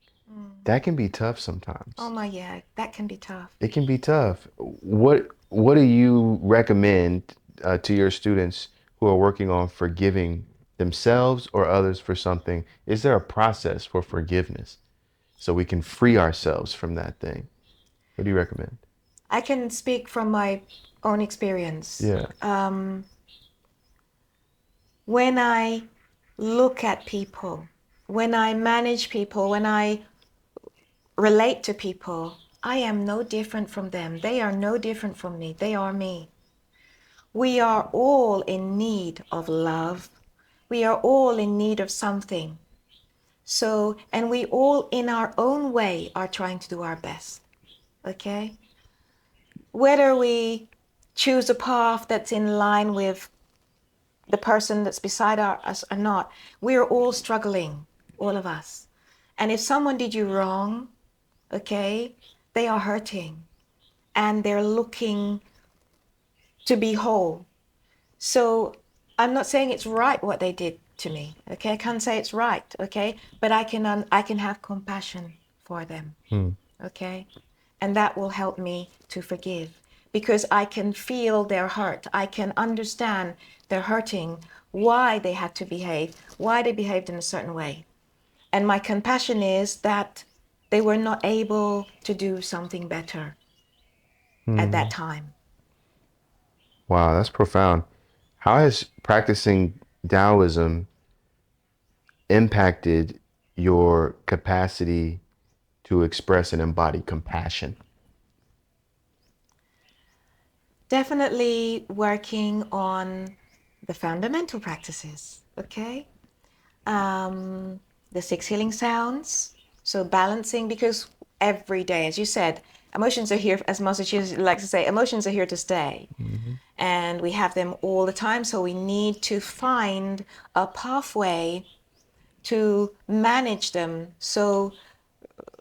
that can be tough Oh sometimes. my, yeah, that can be tough. It can be tough. What do you recommend to your students who are working on forgiving themselves or others for something? Is there a process for forgiveness so we can free ourselves from that thing? What do you recommend? I can speak from my own experience. Yeah. When I look at people, when I manage people, when I relate to people, I am no different from them. They are no different from me. They are me. We are all in need of love. We are all in need of something. So, and we all in our own way are trying to do our best. Okay? Whether we choose a path that's in line with the person that's beside us or not, we're all struggling, all of us. And if someone did you wrong, okay, they are hurting and they're looking to be whole. So I'm not saying it's right what they did to me, okay? I can't say it's right, okay? But I can have compassion for them, Hmm. okay? And that will help me to forgive because I can feel their hurt. I can understand their hurting, why they had to behave, why they behaved in a certain way. And my compassion is that they were not able to do something better at that Hmm. time. Wow, that's profound. How has practicing Taoism impacted your capacity to express and embody compassion? Definitely working on the fundamental practices, okay? Um, the six healing sounds. So balancing, because every day, as you said, emotions are here, as Massachusetts likes to say, emotions are here to stay. Mm-hmm. And we have them all the time. So we need to find a pathway to manage them. So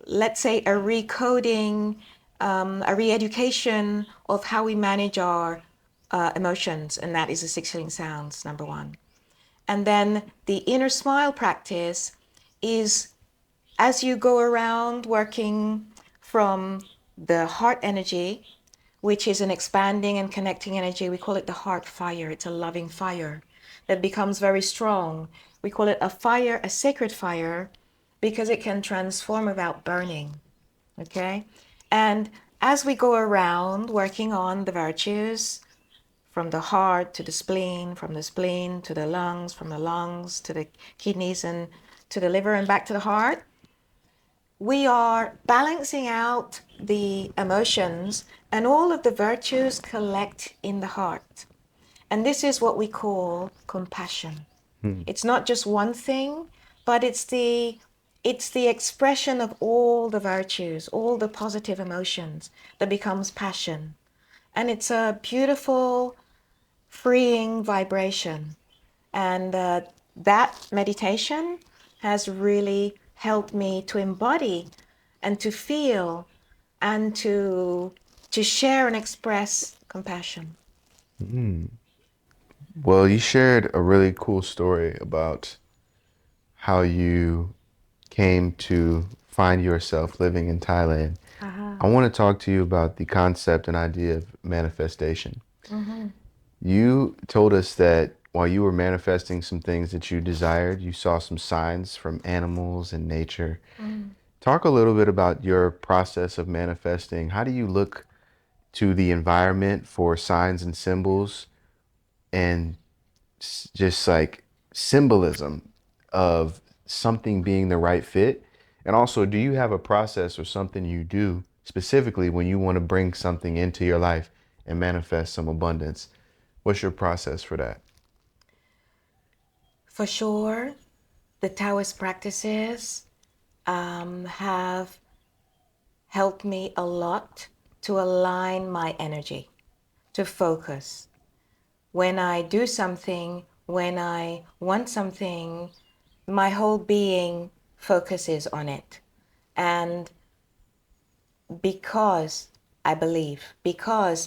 let's say a recoding, a re-education of how we manage our emotions, and that is the six healing sounds, number one. And then the inner smile practice is as you go around working from the heart energy, which is an expanding and connecting energy. We call it the heart fire. It's a loving fire that becomes very strong. We call it a fire, a sacred fire, because it can transform without burning. Okay? And as we go around working on the virtues, from the heart to the spleen, from the spleen to the lungs, from the lungs to the kidneys and to the liver and back to the heart, we are balancing out the emotions and all of the virtues collect in the heart. And this is what we call compassion. It's not just one thing, but it's the expression of all the virtues, all the positive emotions that becomes passion. And it's a beautiful, freeing vibration. And that meditation has really helped me to embody and to feel and to share and express compassion. Mm. Well, you shared a really cool story about how you came to find yourself living in Thailand. I Aha. want to talk to you about the concept and idea of manifestation. Mm-hmm. You told us that while you were manifesting some things that you desired, you saw some signs from animals and nature. Mm. Talk a little bit about your process of manifesting. How do you look to the environment for signs and symbols and just like symbolism of something being the right fit? And also, do you have a process or something you do specifically when you want to bring something into your life and manifest some abundance? What's your process for that? For sure, the Taoist practices have helped me a lot to align my energy, to focus. When I do something, when I want something, my whole being focuses on it. And because I believe, because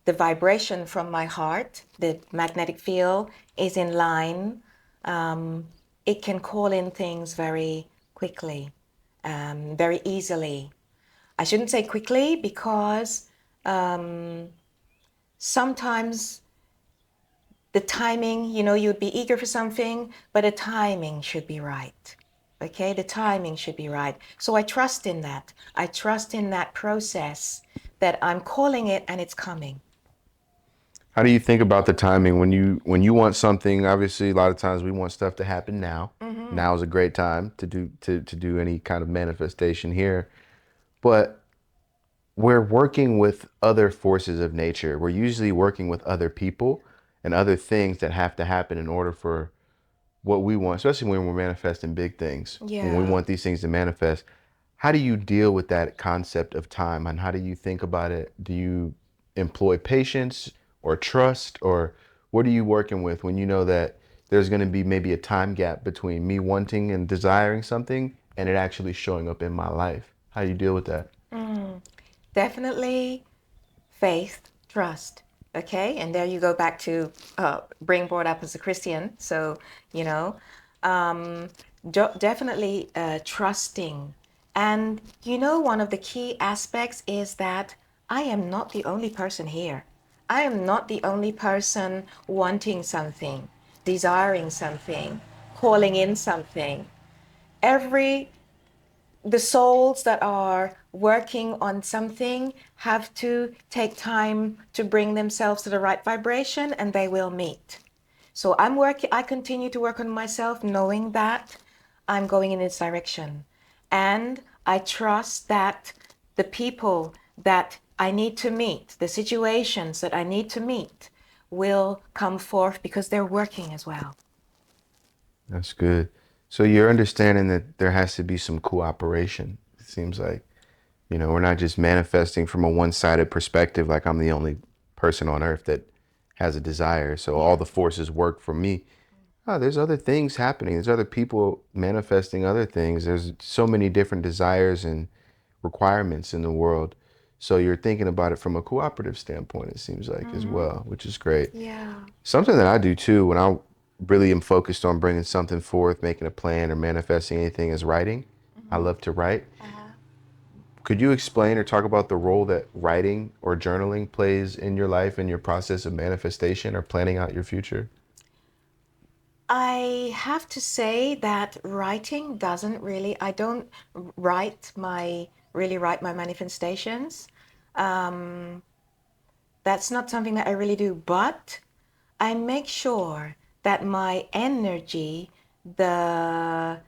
the vibration from my heart, the magnetic field is in line, it can call in things very quickly, very easily. I shouldn't say quickly because sometimes the timing, you'd be eager for something, but the timing should be right. Okay, the timing should be right. So I trust in that. I trust in that process that I'm calling it and it's coming. How do you think about the timing when you want something? Obviously, a lot of times we want stuff to happen now. Mm-hmm. Now is a great time to do any kind of manifestation here. But we're working with other forces of nature. We're usually working with other people and other things that have to happen in order for what we want, especially when we're manifesting big things. When we Yeah. want these things to manifest, how do you deal with that concept of time and how do you think about it? Do you employ patience or trust, or what are you working with when you know that there's going to be maybe a time gap between me wanting and desiring something and it actually showing up in my life? How do you deal with that? Mm. Definitely faith, trust. Okay, and there you go back to being brought up as a Christian. So, you know, um, definitely trusting. And one of the key aspects is that I am not the only person here. I am not the only person wanting something, desiring something, calling in something. Every the souls that are working on something have to take time to bring themselves to the right vibration and they will meet. So I continue to work on myself knowing that I'm going in this direction. And I trust that the people that I need to meet, the situations that I need to meet, will come forth because they're working as well. That's good. So you're understanding that there has to be some cooperation. It seems like, we're not just manifesting from a one-sided perspective, like I'm the only person on earth that has a desire. So all Yeah. the forces work for me. Oh, there's other things happening. There's other people manifesting other things. There's so many different desires and requirements in the world. So you're thinking about it from a cooperative standpoint, it seems like, as Mm-hmm. well, which is great. Yeah. Something that I do too when I really am focused on bringing something forth, making a plan or manifesting anything is writing. I Mm-hmm. love to write. Uh, Could you explain or talk about the role that writing or journaling plays in your life and your process of manifestation or planning out your future? I have to say that writing doesn't really, I don't really write my manifestations. Um, that's not something that I really do, but I make sure that my energy, the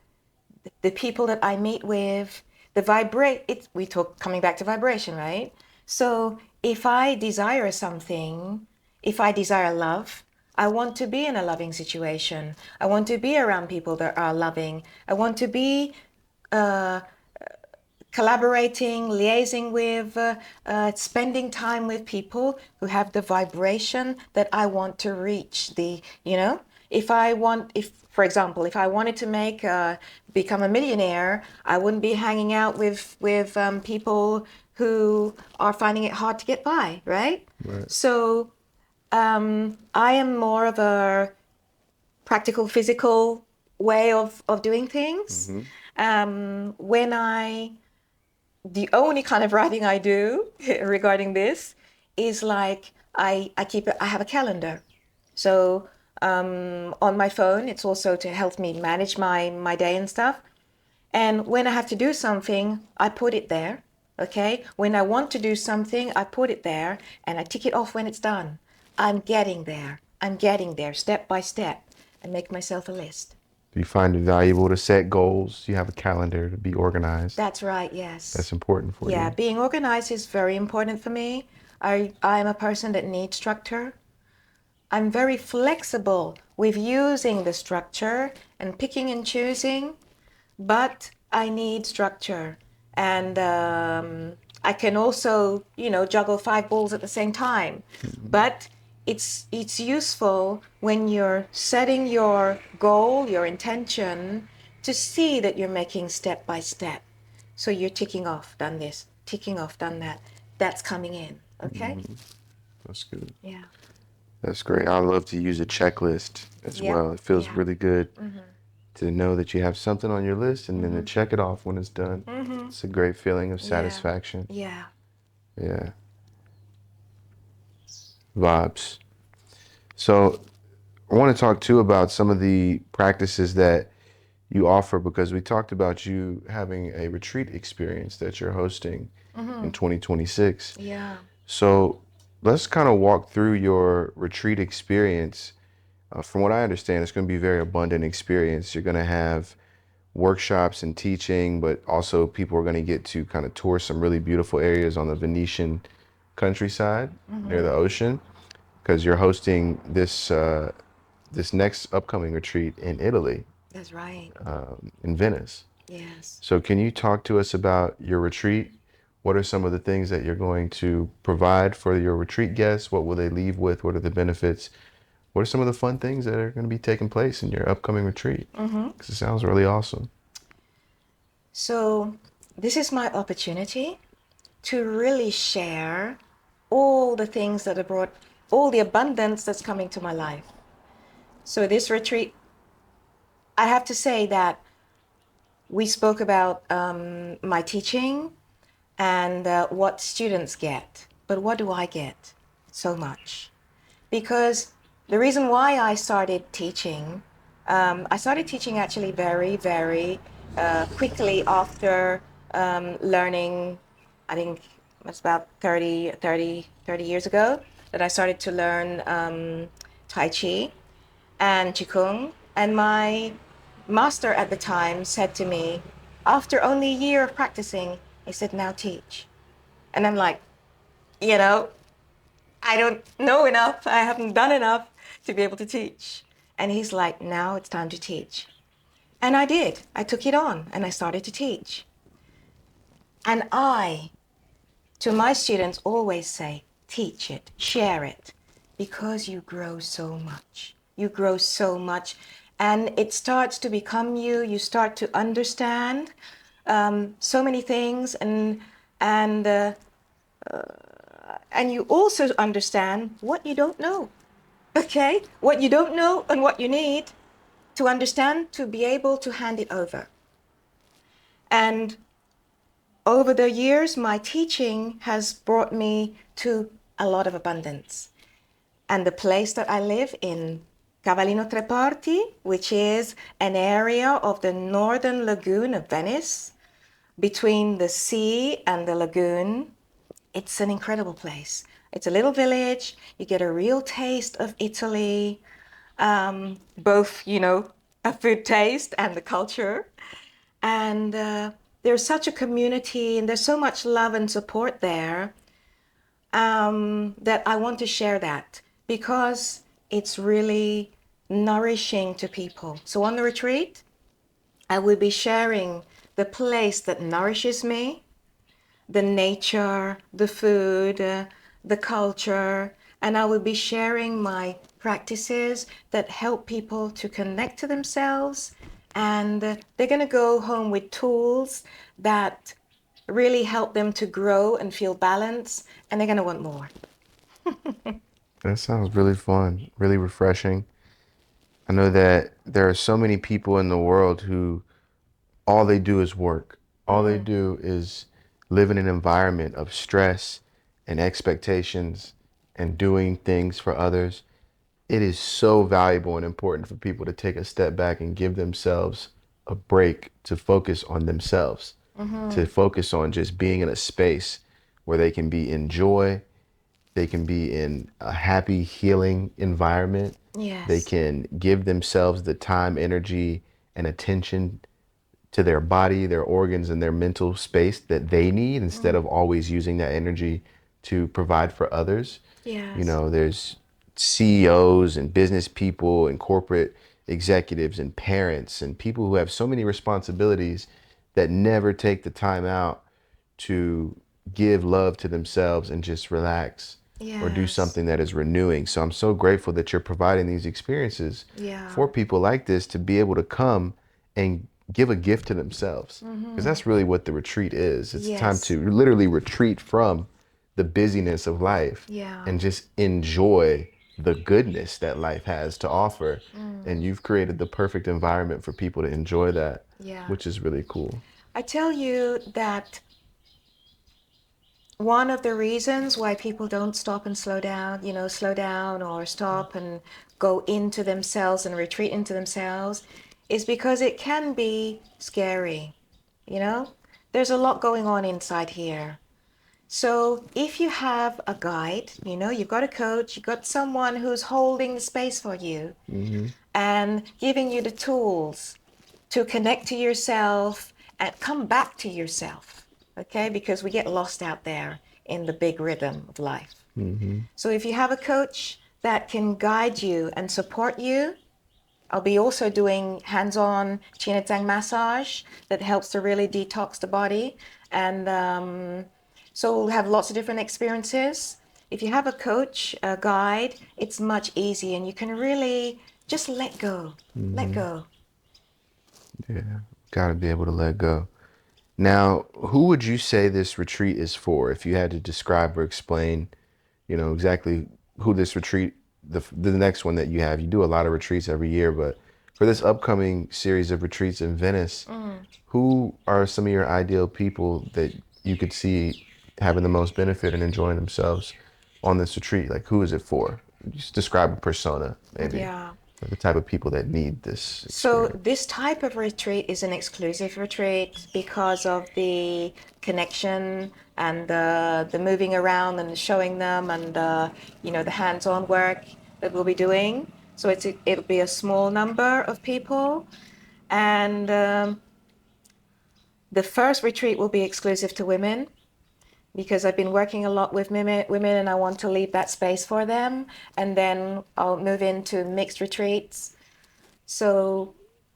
the people that I meet with, the vibrate it we talk coming back to vibration, right? So if I desire something, if I desire love, I want to be in a loving situation. I want to be around people that are loving. I want to be uh, collaborating, liaising with, spending time with people who have the vibration that I want to reach. If for example, if I wanted to become a millionaire, I wouldn't be hanging out with people who are finding it hard to get by, right? Right. So I am more of a practical, physical way of doing things. Mm-hmm. When the only kind of writing I do regarding this is like I have a calendar. So on my phone, it's also to help me manage my day and stuff. And when I have to do something, I put it there. Okay. When I want to do something, I put it there and I tick it off when it's done. I'm getting there. I'm getting there step by step and make myself a list. Do you find it valuable to set goals? You have a calendar to be organized. That's right. Yes. That's important for Yeah, you. being organized is very important for me. I'm a person that needs structure. I'm very flexible with using the structure and picking and choosing, but I need structure. And I can also, juggle five balls at the same time. But it's useful when you're setting your goal, your intention, to see that you're making step by step. So you're ticking off, done this, ticking off, done that. That's coming in. Okay? Mm-hmm. That's good. Yeah. That's great. I love to use a checklist as Yep. well. It feels Yeah. really good Mm-hmm. to know that you have something on your list and then to Mm-hmm. check it off when it's done. Mm-hmm. It's a great feeling of Yeah. satisfaction. Yeah. Yeah. Vibes. So I want to talk too about some of the practices that you offer because we talked about you having a retreat experience that you're hosting in Mm-hmm. 2026. Yeah. So let's kind of walk through your retreat experience. From what I understand, it's going to be a very abundant experience. You're going to have workshops and teaching, but also people are going to get to kind of tour some really beautiful areas on the Venetian countryside near Mm-hmm. the ocean because you're hosting this next upcoming retreat in Italy, That's right. in Venice. Yes. So can you talk to us about your retreat? What are some of the things that you're going to provide for your retreat guests? What will they leave with? What are the benefits? What are some of the fun things that are going to be taking place in your upcoming retreat? Mm-hmm. Because it sounds really awesome. So this is my opportunity to really share all the things that are brought, all the abundance that's coming to my life. So this retreat, I have to say that we spoke about my teaching and what students get. But what do I get? So much. Because the reason why I started teaching actually very, very quickly after learning, I think it's about 30 years ago that I started to learn Tai Chi and Qigong. And my master at the time said to me, after only a year of practicing, he said, now teach. And I'm like, you know, I don't know enough. I haven't done enough to be able to teach. And he's like, now it's time to teach. And I did. I took it on and I started to teach. And I, to my students, always say, teach it, share it, because you grow so much. You grow so much. And it starts to become you. You start to understand so many things. And, uh, and you also understand what you don't know. Okay? What you don't know and what you need to understand to be able to hand it over. And over the years, my teaching has brought me to a lot of abundance. And the place that I live in, Cavallino Treparti, which is an area of the northern lagoon of Venice, between the sea and the lagoon, it's an incredible place. It's a little village. You get a real taste of Italy, both, a food taste and the culture. And there's such a community and there's so much love and support there that I want to share that because it's really nourishing to people. So on the retreat, I will be sharing the place that nourishes me, the nature, the food, the culture, and I will be sharing my practices that help people to connect to themselves. And they're going to go home with tools that really help them to grow and feel balance, and they're going to want more. That sounds really fun, really refreshing. I know that there are so many people in the world who all they do is work. All they do is live in an environment of stress and expectations and doing things for others. It is so valuable and important for people to take a step back and give themselves a break to focus on themselves, to focus on just being in a space where they can be in joy, they can be in a happy, healing environment. They Yes. can give themselves the time, energy, and attention to their body, their organs, and their mental space that they need instead of always using that energy to provide for others. You Yes. know, there's CEOs and business people and corporate executives and parents and people who have so many responsibilities that never take the time out to give love to themselves and just relax or do Yes. something that is renewing. So I'm so grateful that you're providing these experiences Yeah. for people like this to be able to come and give a gift to themselves. Because that's really what the retreat is. It's time Yes. to literally retreat from the busyness of life Yeah. and just enjoy the goodness that life has to offer. And you've created the perfect environment for people to enjoy that, Yeah. which is really cool. I tell you that one of the reasons why people don't stop and slow down or stop and go into themselves and retreat into themselves is because it can be scary. You know, there's a lot going on inside here. So if you have a guide, you've got a coach, you've got someone who's holding the space for you Hmm. and giving you the tools to connect to yourself and come back to yourself, okay? Because we get lost out there in the big rhythm of life. Hmm. So if you have a coach that can guide you and support you, I'll be also doing hands-on Chin Tsang massage that helps to really detox the body. And so we'll have lots of different experiences. If you have a coach, a guide, it's much easier and you can really just let go. Let Hmm. go. Yeah, gotta be able to let go. Now, who would you say this retreat is for? If you had to describe or explain, exactly who this retreat, the next one that you have. You do a lot of retreats every year, but for this upcoming series of retreats in Venice, who are some of your ideal people that you could see having the most benefit and enjoying themselves on this retreat? Like, who is it for? Just describe a persona, maybe, Yeah. or the type of people that need this So experience. this type of retreat is an exclusive retreat because of the connection and the moving around and showing them and the hands-on work that we'll be doing. So it'll be a small number of people, and the first retreat will be exclusive to women. because I've been working a lot with women and I want to leave that space for them. And then I'll move into mixed retreats. So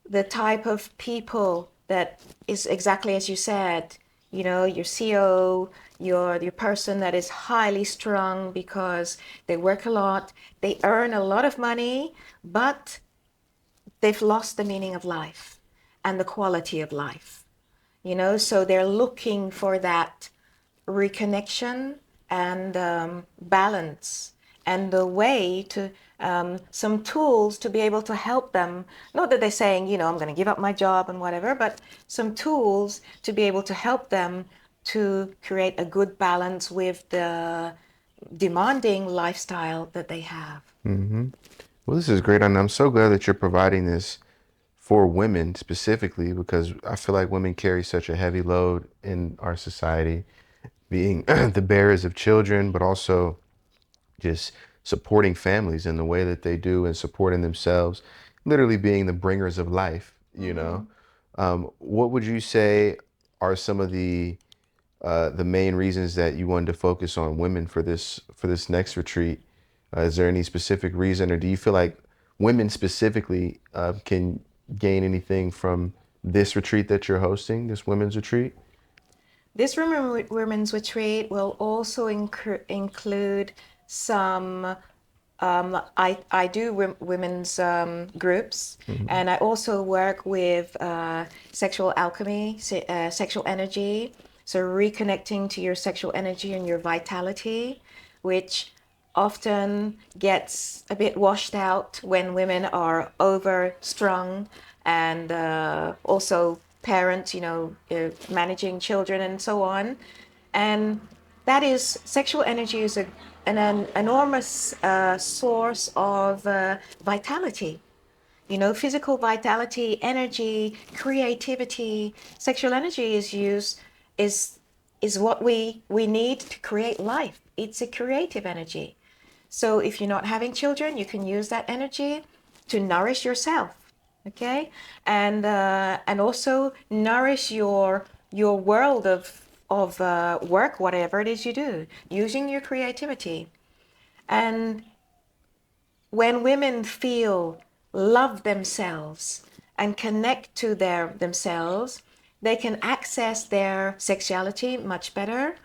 the type of people that is exactly as you said, you know, your CO, your person that is highly strung because they work a lot, they earn a lot of money, but they've lost the meaning of life and the quality of life. You know, so they're looking for that reconnection and balance and the way to some tools to be able to help them. Not that they're saying, you know, I'm going to give up my job and whatever, but some tools to be able to help them to create a good balance with the demanding lifestyle that they have. Well, this is great, and I'm so glad that you're providing this for women specifically because I feel like women carry such a heavy load in our society, being the bearers of children, but also just supporting families in the way that they do and supporting themselves, literally being the bringers of life, you know. What would you say are some of the main reasons that you wanted to focus on women for this next retreat? Is there any specific reason, or do you feel like women specifically can gain anything from this retreat that you're hosting, this women's retreat? This women's retreat will also include some. I do women's groups, Hmm. and I also work with sexual alchemy, sexual energy. So reconnecting to your sexual energy and your vitality, which often gets a bit washed out when women are overstrung and also parents, you know, managing children and so on. And that is sexual energy is an enormous source of vitality. You know, physical vitality, energy, creativity. Sexual energy is used is is what we need to create life. It's a creative energy. So if you're not having children, you can use that energy to nourish yourself, okay, and also nourish your world of work, whatever it is you do, using your creativity. And when women feel love themselves and connect to themselves, they can access their sexuality much better.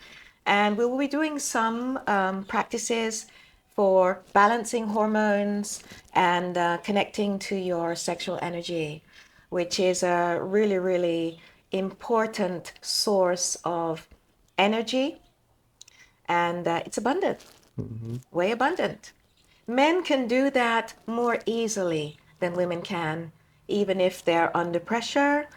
And we will be doing some practices for balancing hormones and connecting to your sexual energy, which is a really, really important source of energy. And it's abundant, Hmm. way abundant. Men can do that more easily than women can, even if they're under pressure.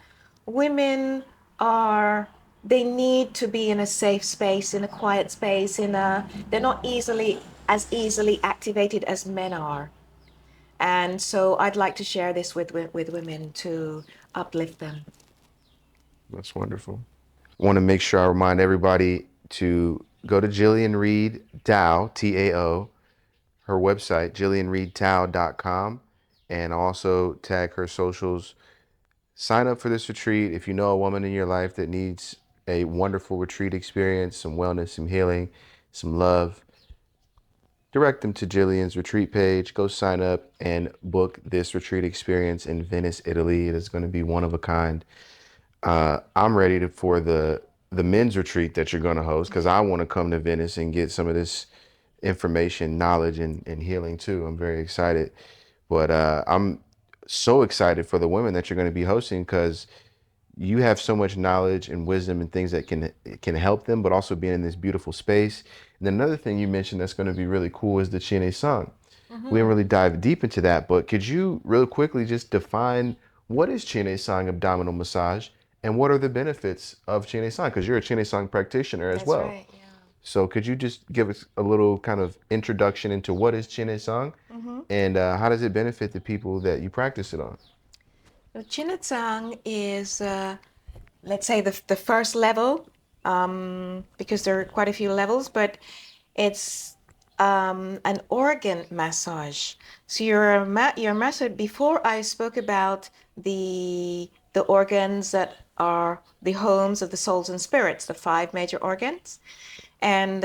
Women are, they need to be in a safe space, in a quiet space, they're not as easily activated as men are. And so I'd like to share this with women to uplift them. That's wonderful. Want to make sure I remind everybody to go to Gillian Reid Tao, Tao, her website, GillianReidTao.com, and also tag her socials. Sign up for this retreat. If you know a woman in your life that needs a wonderful retreat experience, some wellness, some healing, some love, direct them to Jillian's retreat page. Go sign up and book this retreat experience in Venice, Italy. It is going to be one of a kind. I'm ready for the men's retreat that you're going to host because I want to come to Venice and get some of this information, knowledge, and healing too. I'm very excited, but I'm so excited for the women that you're going to be hosting because you have so much knowledge and wisdom and things that can help them, but also being in this beautiful space. And then another thing you mentioned that's going to be really cool is the Chine Sung. We didn't Mm-hmm. really dive deep into that, but could you real quickly just define what is Chine Sung abdominal massage and what are the benefits of Chine Sung? Because you're a Chine Sung practitioner as That's well. right, yeah. So could you just give us a little kind of introduction into what is Chine Sung Mm-hmm. and how does it benefit the people that you practice it on? So Chinatang is let's say the first level, because there are quite a few levels, but it's an organ massage. So your massage, before I spoke about the organs that are the homes of the souls and spirits, the five major organs. and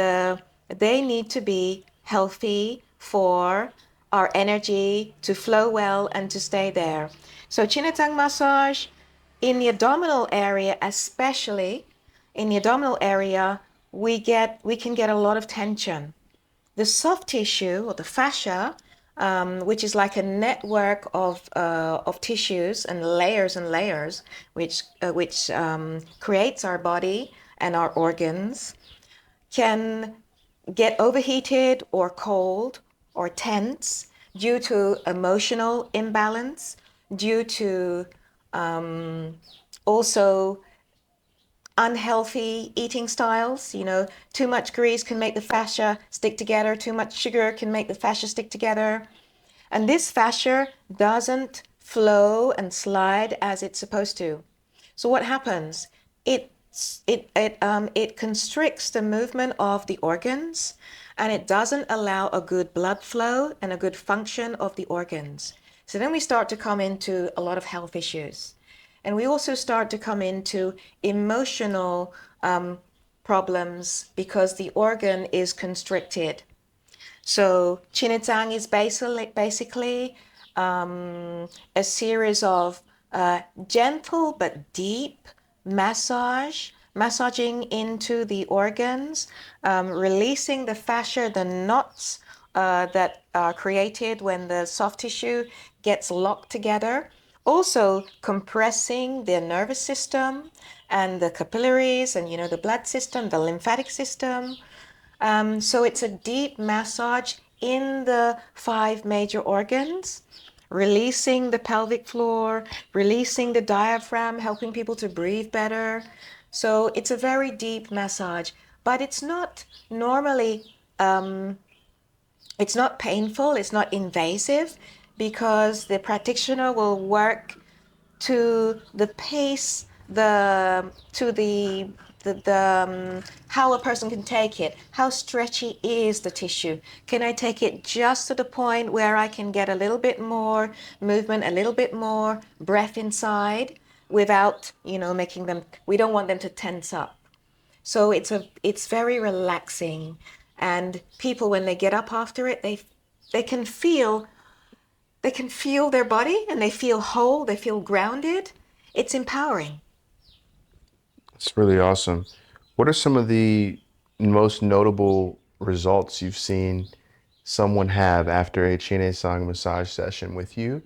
they need to be healthy for our energy to flow well and to stay there. So Chinatang massage in the abdominal area, especially in the abdominal area, we can get a lot of tension. The soft tissue or the fascia, which is like a network of tissues and layers, which creates our body and our organs, can get overheated or cold or tense due to emotional imbalance, due to also unhealthy eating styles. You know, too much grease can make the fascia stick together, too much sugar can make the fascia stick together. And this fascia doesn't flow and slide as it's supposed to. So what happens? It constricts the movement of the organs, and it doesn't allow a good blood flow and a good function of the organs. So then we start to come into a lot of health issues. And we also start to come into emotional problems because the organ is constricted. So Chinitang is basically a series of gentle but deep massaging into the organs, releasing the fascia, the knots that are created when the soft tissue gets locked together. Also compressing the nervous system and the capillaries and, you know, the blood system, the lymphatic system. So it's a deep massage in the five major organs, releasing the pelvic floor, releasing the diaphragm, helping people to breathe better. So it's a very deep massage, but it's not normally, it's not painful, it's not invasive, because the practitioner will work to the pace, how a person can take it. How stretchy is the tissue? Can I take it just to the point where I can get a little bit more movement, a little bit more breath inside without, you know, making them, we don't want them to tense up. So it's very relaxing, and people, when they get up after it, they can feel they can feel their body and they feel whole, they feel grounded. It's empowering. It's really awesome. What are some of the most notable results you've seen someone have after a Chine Song massage session with you?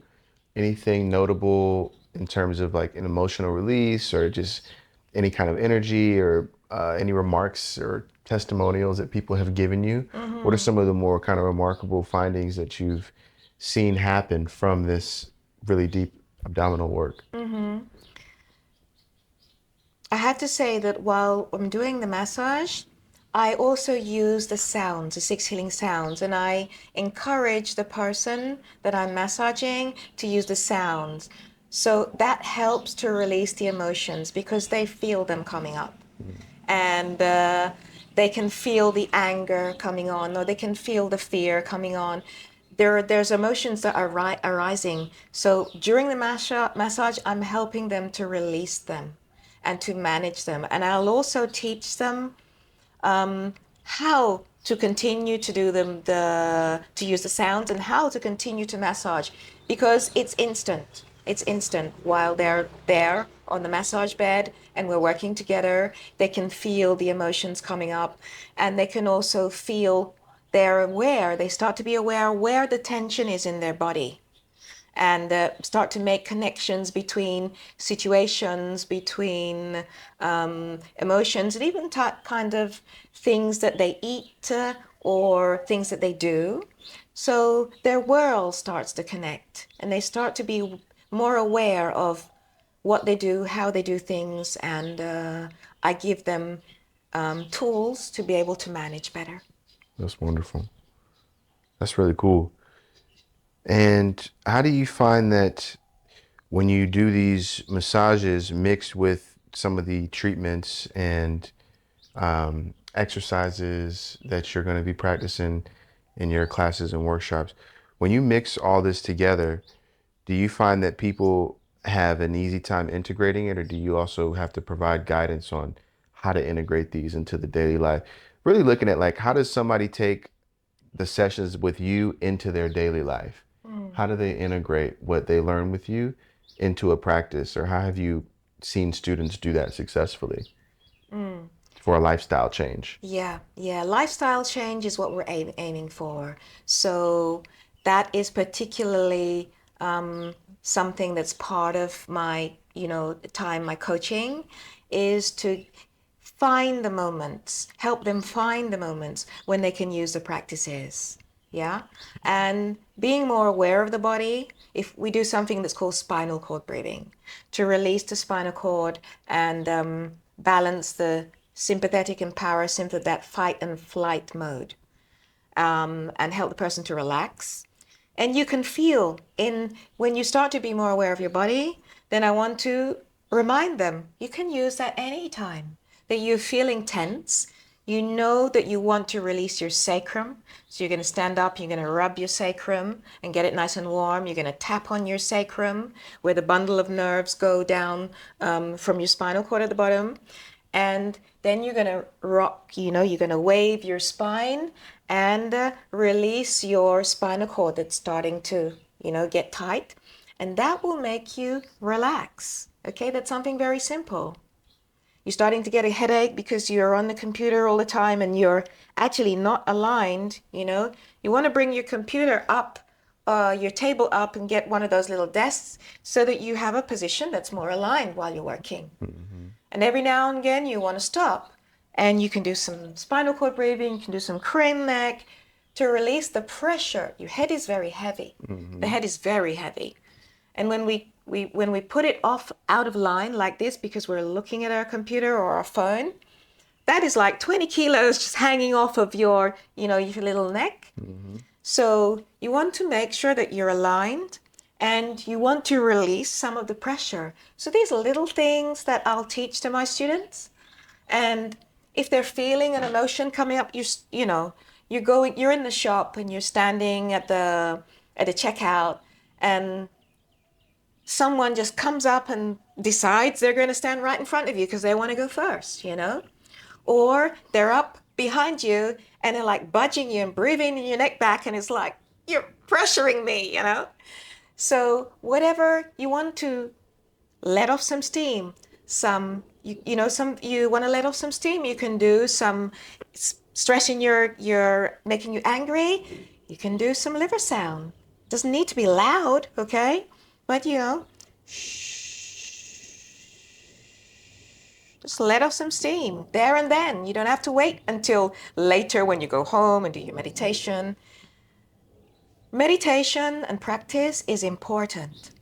Anything notable in terms of like an emotional release or just any kind of energy or any remarks or testimonials that people have given you? What are Mm-hmm. some of the more kind of remarkable findings that you've seen happen from this really deep abdominal work? Mm-hmm. I have to say that while I'm doing the massage, I also use the sounds, the six healing sounds, and I encourage the person that I'm massaging to use the sounds. So that helps to release the emotions because they feel them coming up. And they can feel the anger coming on, or they can feel the fear coming on. There's emotions that are arising. So during the massage, I'm helping them to release them and to manage them. And I'll also teach them how to continue to do to use the sounds and how to continue to massage, because it's instant. It's instant while they're there on the massage bed and we're working together. They can feel the emotions coming up, and they can also feel, they're aware, they start to be aware where the tension is in their body, and start to make connections between situations, between emotions, and even kind of things that they eat or things that they do. So their world starts to connect, and they start to be more aware of what they do, how they do things, and I give them tools to be able to manage better. That's wonderful. That's really cool. And how do you find that when you do these massages mixed with some of the treatments and exercises that you're going to be practicing in your classes and workshops, when you mix all this together, do you find that people have an easy time integrating it, or do you also have to provide guidance on how to integrate these into the daily life? really looking at like how does somebody take the sessions with you into their daily life? How do they integrate what they learn with you into a practice, or how have you seen students do that successfully for a lifestyle change? Yeah, yeah. Lifestyle change is what we're aiming for. So that is particularly something that's part of my, time, my coaching, is to find the moments, help them find the moments when they can use the practices. Yeah. And being more aware of the body, if we do something that's called spinal cord breathing, to release the spinal cord and balance the sympathetic and parasympathetic, that fight and flight mode, and help the person to relax. And you can feel in when you start to be more aware of your body, then I want to remind them you can use that anytime that you're feeling tense. You know that you want to release your sacrum. So you're going to stand up, you're going to rub your sacrum and get it nice and warm. You're going to tap on your sacrum where the bundle of nerves go down from your spinal cord at the bottom. And then you're going to rock, you're going to wave your spine and release your spinal cord that's starting to, get tight. And that will make you relax. Okay, that's something very simple. You're starting to get a headache because you're on the computer all the time and you're actually not aligned, You want to bring your computer up, your table up and get one of those little desks so that you have a position that's more aligned while you're working. Mm-hmm. And every now and again, you want to stop. And you can do some spinal cord breathing, you can do some crane neck to release the pressure. Your head is very heavy. The Mm-hmm. head is very heavy. And when we put it off out of line like this because we're looking at our computer or our phone, that is like 20 kilos just hanging off of your little neck. Mm-hmm. So you want to make sure that you're aligned and you want to release some of the pressure. So these are little things that I'll teach to my students. And if they're feeling an emotion coming up, you're in the shop and you're standing at the checkout and someone just comes up and decides they're going to stand right in front of you because they want to go first. Or they're up behind you and they're like budging you and breathing your neck back and it's like, you're pressuring me. So whatever you want to let off some steam, you want to let off some steam, you can do some stressing your making you angry, you can do some liver sound. Doesn't need to be loud, okay? But just let off some steam there and then. You don't have to wait until later when you go home and do your meditation. Meditation and practice is important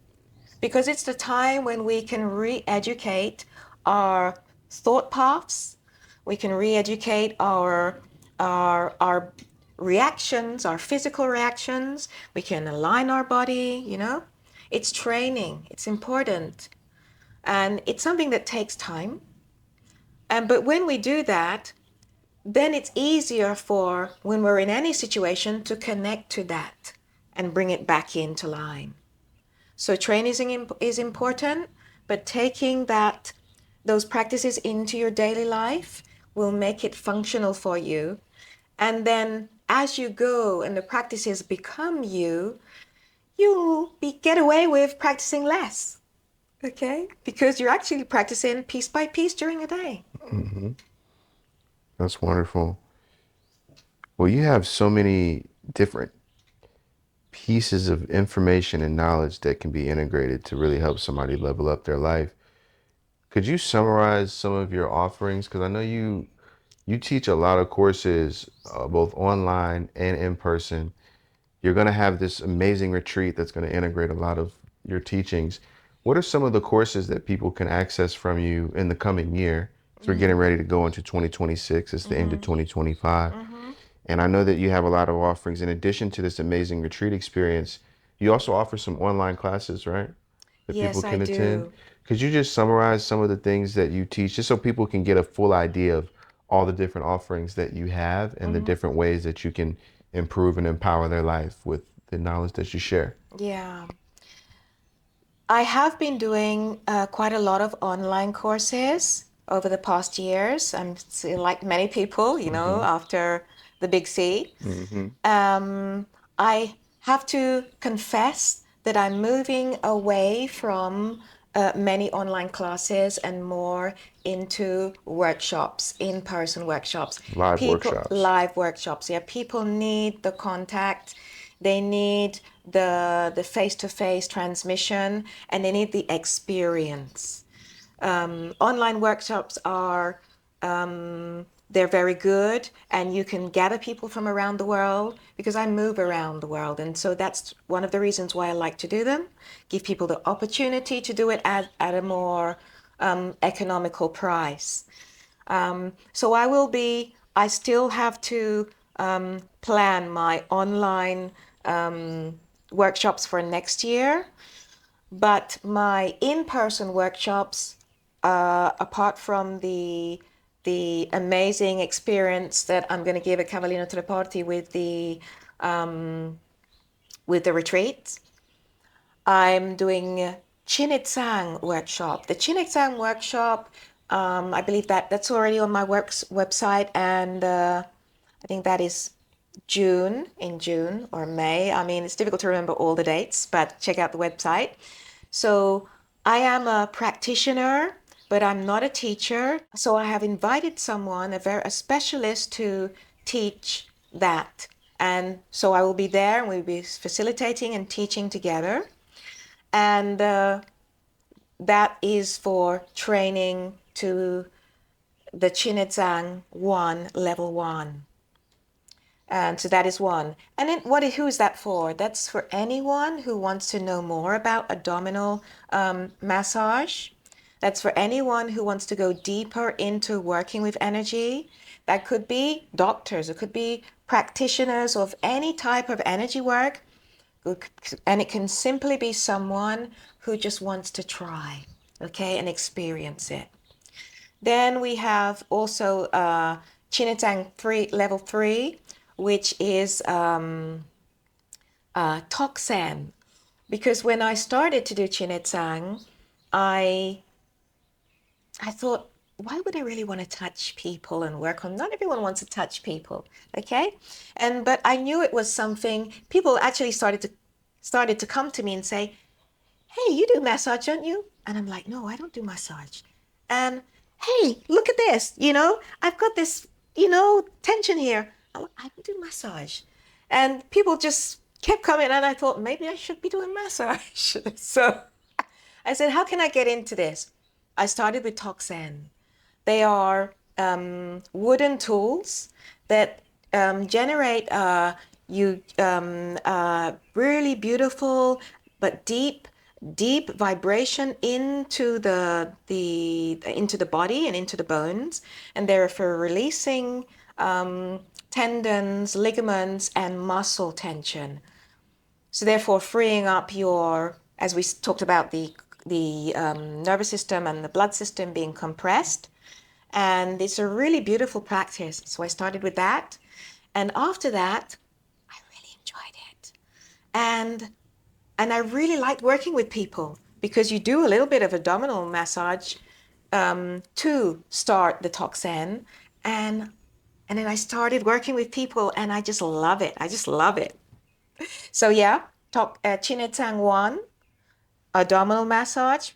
because it's the time when we can re-educate our thought paths. We can re-educate our reactions, our physical reactions. We can align our body. It's training. It's important. And it's something that takes time. But when we do that, then it's easier for when we're in any situation to connect to that and bring it back into line. So training is important, but taking those practices into your daily life will make it functional for you. And then as you go and the practices become you'll get away with practicing less. Okay? Because you're actually practicing piece by piece during a day. Mm-hmm. That's wonderful. Well, you have so many different pieces of information and knowledge that can be integrated to really help somebody level up their life. Could you summarize some of your offerings? Because I know you teach a lot of courses, both online and in person. You're going to have this amazing retreat that's going to integrate a lot of your teachings. What are some of the courses that people can access from you in the coming year? As we're getting ready to go into 2026, it's the end of 2025. Mm-hmm. And I know that you have a lot of offerings. In addition to this amazing retreat experience, you also offer some online classes, right? That people Yes, I can attend. do. Could you just summarize some of the things that you teach, just so people can get a full idea of all the different offerings that you have and the Mm-hmm. different ways that you can improve and empower their life with the knowledge that you share? Yeah. I have been doing quite a lot of online courses. over the past years. I'm still like many people, Mm-hmm. after the big C. Mm-hmm. I have to confess that I'm moving away from many online classes and more into workshops, in-person workshops, Live people, workshops. live workshops. Yeah, people need the contact, they need the face-to-face transmission, and they need the experience. Online workshops are they're very good, and you can gather people from around the world because I move around the world, and so that's one of the reasons why I like to do them. Give people the opportunity to do it at a more economical price. So I still have to plan my online workshops for next year, but my in-person workshops, apart from the amazing experience that I'm going to give at Cavallino Treporti with the retreat, I'm doing a Chinitsang workshop. The Chinitsang workshop, I believe that's already on my works website, and I think that is in June or May. I mean, it's difficult to remember all the dates, but check out the website. So I am a practitioner, but I'm not a teacher. So I have invited someone, a specialist, to teach that. And so I will be there, and we'll be facilitating and teaching together. And that is for training to the Chinezang 1, level 1. And so that is one. And then who is that for? That's for anyone who wants to know more about abdominal massage. That's for anyone who wants to go deeper into working with energy. That could be doctors, it could be practitioners of any type of energy work. And it can simply be someone who just wants to try, okay, and experience it. Then we have also Chinatang 3, level 3, which is Toksan. Because when I started to do Chinatang, I I thought, why would I really want to touch people and work on? Not everyone wants to touch people, okay? But I knew it was something people actually started to come to me and say, hey, you do massage, don't you? And I'm like, no, I don't do massage. And hey, look at this, I've got this, tension here. I don't do massage. And people just kept coming, and I thought maybe I should be doing massage. So I said, how can I get into this? I started with Toxan. They are wooden tools that generate really beautiful but deep vibration into the body and into the bones, and they're for releasing tendons, ligaments, and muscle tension. So therefore, freeing up as we talked about the nervous system and the blood system being compressed, and it's a really beautiful practice. So I started with that, and after that, I really enjoyed it, and I really liked working with people because you do a little bit of abdominal massage to start the toxin, and then I started working with people, and I just love it. I just love it. So yeah, Chinetang 1, abdominal massage,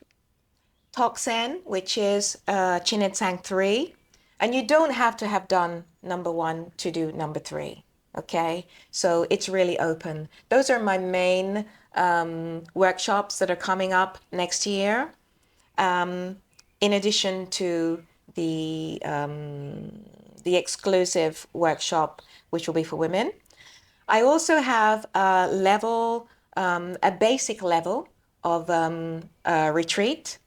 Toxen, which is Chinetang 3. And you don't have to have done number 1 to do number 3. Okay, so it's really open. Those are my main workshops that are coming up next year, in addition to the exclusive workshop, which will be for women. I also have a basic level of retreat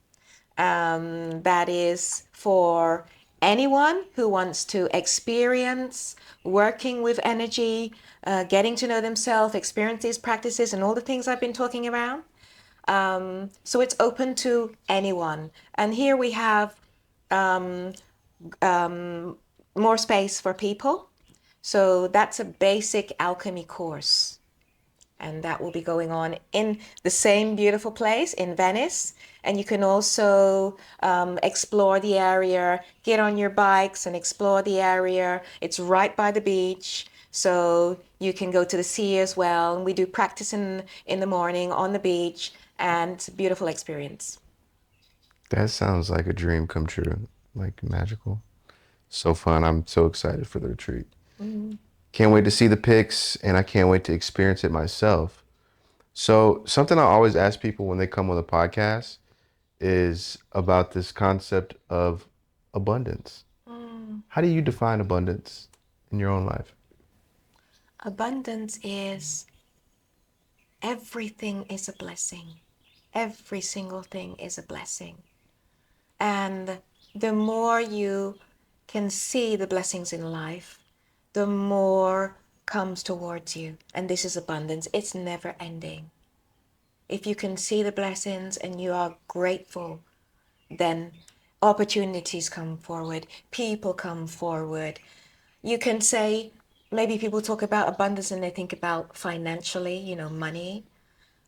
that is for anyone who wants to experience working with energy, getting to know themselves, experience these practices, and all the things I've been talking about. So it's open to anyone. And here we have more space for people. So that's a basic alchemy course. and that will be going on in the same beautiful place in Venice. And you can also explore the area, get on your bikes and explore the area. It's right by the beach, so you can go to the sea as well. And we do practice in the morning on the beach, and it's a beautiful experience. That sounds like a dream come true, like magical. So fun. I'm so excited for the retreat. Mm. Can't wait to see the pics and I can't wait to experience it myself. So, something I always ask people when they come on the podcast is about this concept of abundance. Mm. How do you define abundance in your own life? Abundance is everything is a blessing. Every single thing is a blessing. And the more you can see the blessings in life, the more comes towards you. And this is abundance. It's never ending. If you can see the blessings and you are grateful, then opportunities come forward, people come forward. You can say, maybe people talk about abundance and they think about financially, money.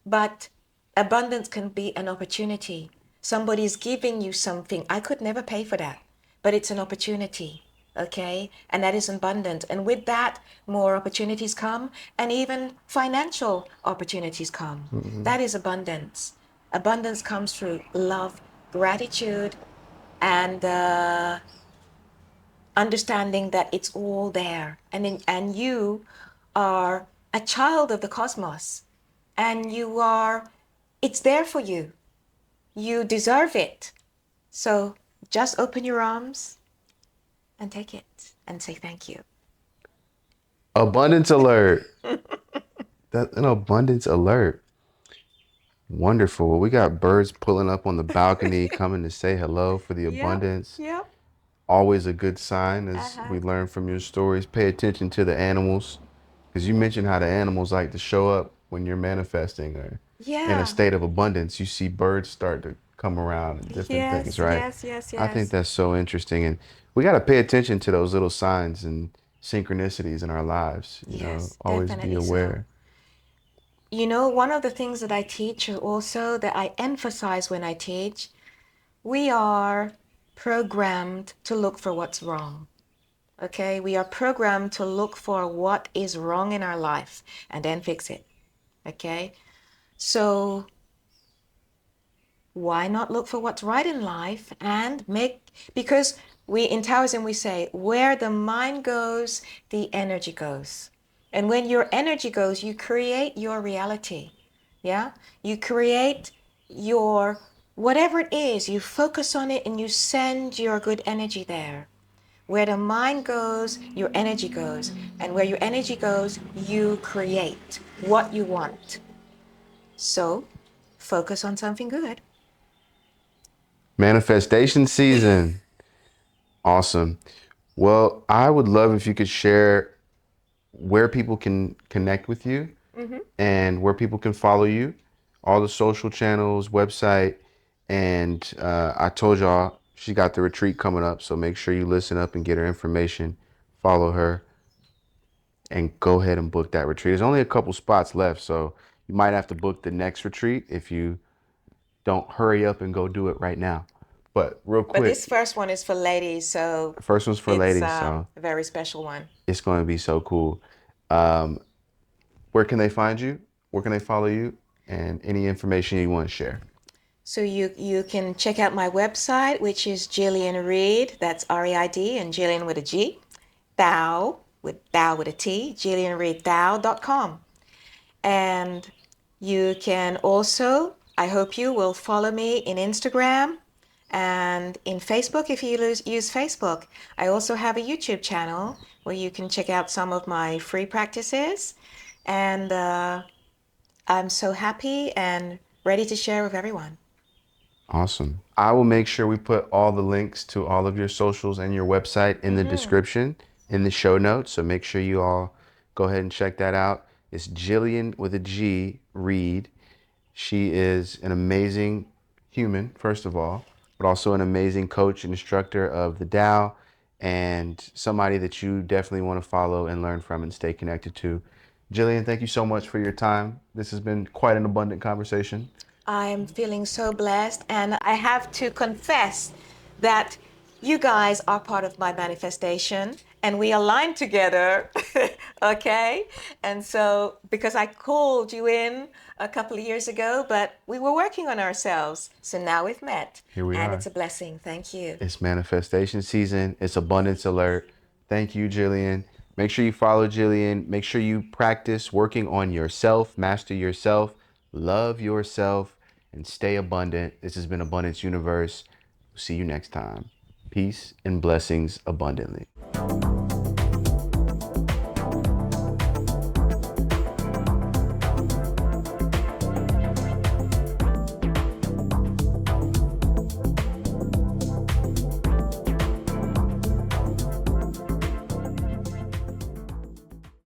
But abundance can be an opportunity. Somebody's giving you something. I could never pay for that, but it's an opportunity. Okay? And that is abundant. And with that, more opportunities come, and even financial opportunities come. Mm-hmm. That is abundance. Abundance comes through love, gratitude, and understanding that it's all there. And you are a child of the cosmos, and it's there for you. You deserve it. So just open your arms and take it and say thank you. Abundance alert. That's an abundance alert. Wonderful. Well, we got birds pulling up on the balcony coming to say hello for the Yep, abundance. yep. Always a good sign, as Uh-huh. we learn from your stories. Pay attention to the animals, because you mentioned how the animals like to show up when you're manifesting or in a Yeah. state of abundance. You see birds start to come around and different things, Yes, right? yes, yes, I think yes. that's so interesting. And we got to pay attention to those little signs and synchronicities in our lives, Yes, always be definitely so. aware. One of the things that I teach also, that I emphasize when I teach, we are programmed to look for what's wrong. Okay, we are programmed to look for what is wrong in our life and then fix it. Okay, so why not look for what's right in life and because we in Taoism we say, where the mind goes, the energy goes. And when your energy goes, you create your reality. Yeah, you create your whatever it is, you focus on it and you send your good energy there. Where the mind goes, your energy goes. And where your energy goes, you create what you want. So focus on something good. Manifestation season. Awesome. Well, I would love if you could share where people can connect with you Mm-hmm. and where people can follow you, all the social channels, website. And I told y'all she got the retreat coming up. So make sure you listen up and get her information, follow her, and go ahead and book that retreat. There's only a couple spots left. So you might have to book the next retreat if you don't hurry up and go do it right now. But real But this quick, first one is for ladies, so the first one's for it's ladies. So a very special one. it's going to be so cool. Um, where can they find you? Where can they follow you? And any information you want to share. So you can check out my website, which is Gillian Reid. That's Reid and Gillian with a G. Thou with a T. GillianReidThou.com. And you can also, I hope you will follow me in Instagram and in Facebook if you use Facebook. I also have a YouTube channel where you can check out some of my free practices. And I'm so happy and ready to share with everyone. Awesome. I will make sure we put all the links to all of your socials and your website in the Mm-hmm. description in the show notes. So make sure you all go ahead and check that out. It's Gillian with a G Reid. She is an amazing human, first of all, but also an amazing coach and instructor of the Tao and somebody that you definitely want to follow and learn from and stay connected to. Jillian, thank you so much for your time. This has been quite an abundant conversation. I'm feeling so blessed, and I have to confess that you guys are part of my manifestation and we align together. Okay? And so, because I called you in a couple of years ago, but we were working on ourselves. So now we've met, Here we and are. it's a blessing. Thank you. It's manifestation season. It's abundance alert. Thank you, Jillian. Make sure you follow Jillian. Make sure you practice working on yourself, master yourself, love yourself, and stay abundant. This has been Abundance Universe. See you next time. Peace and blessings abundantly.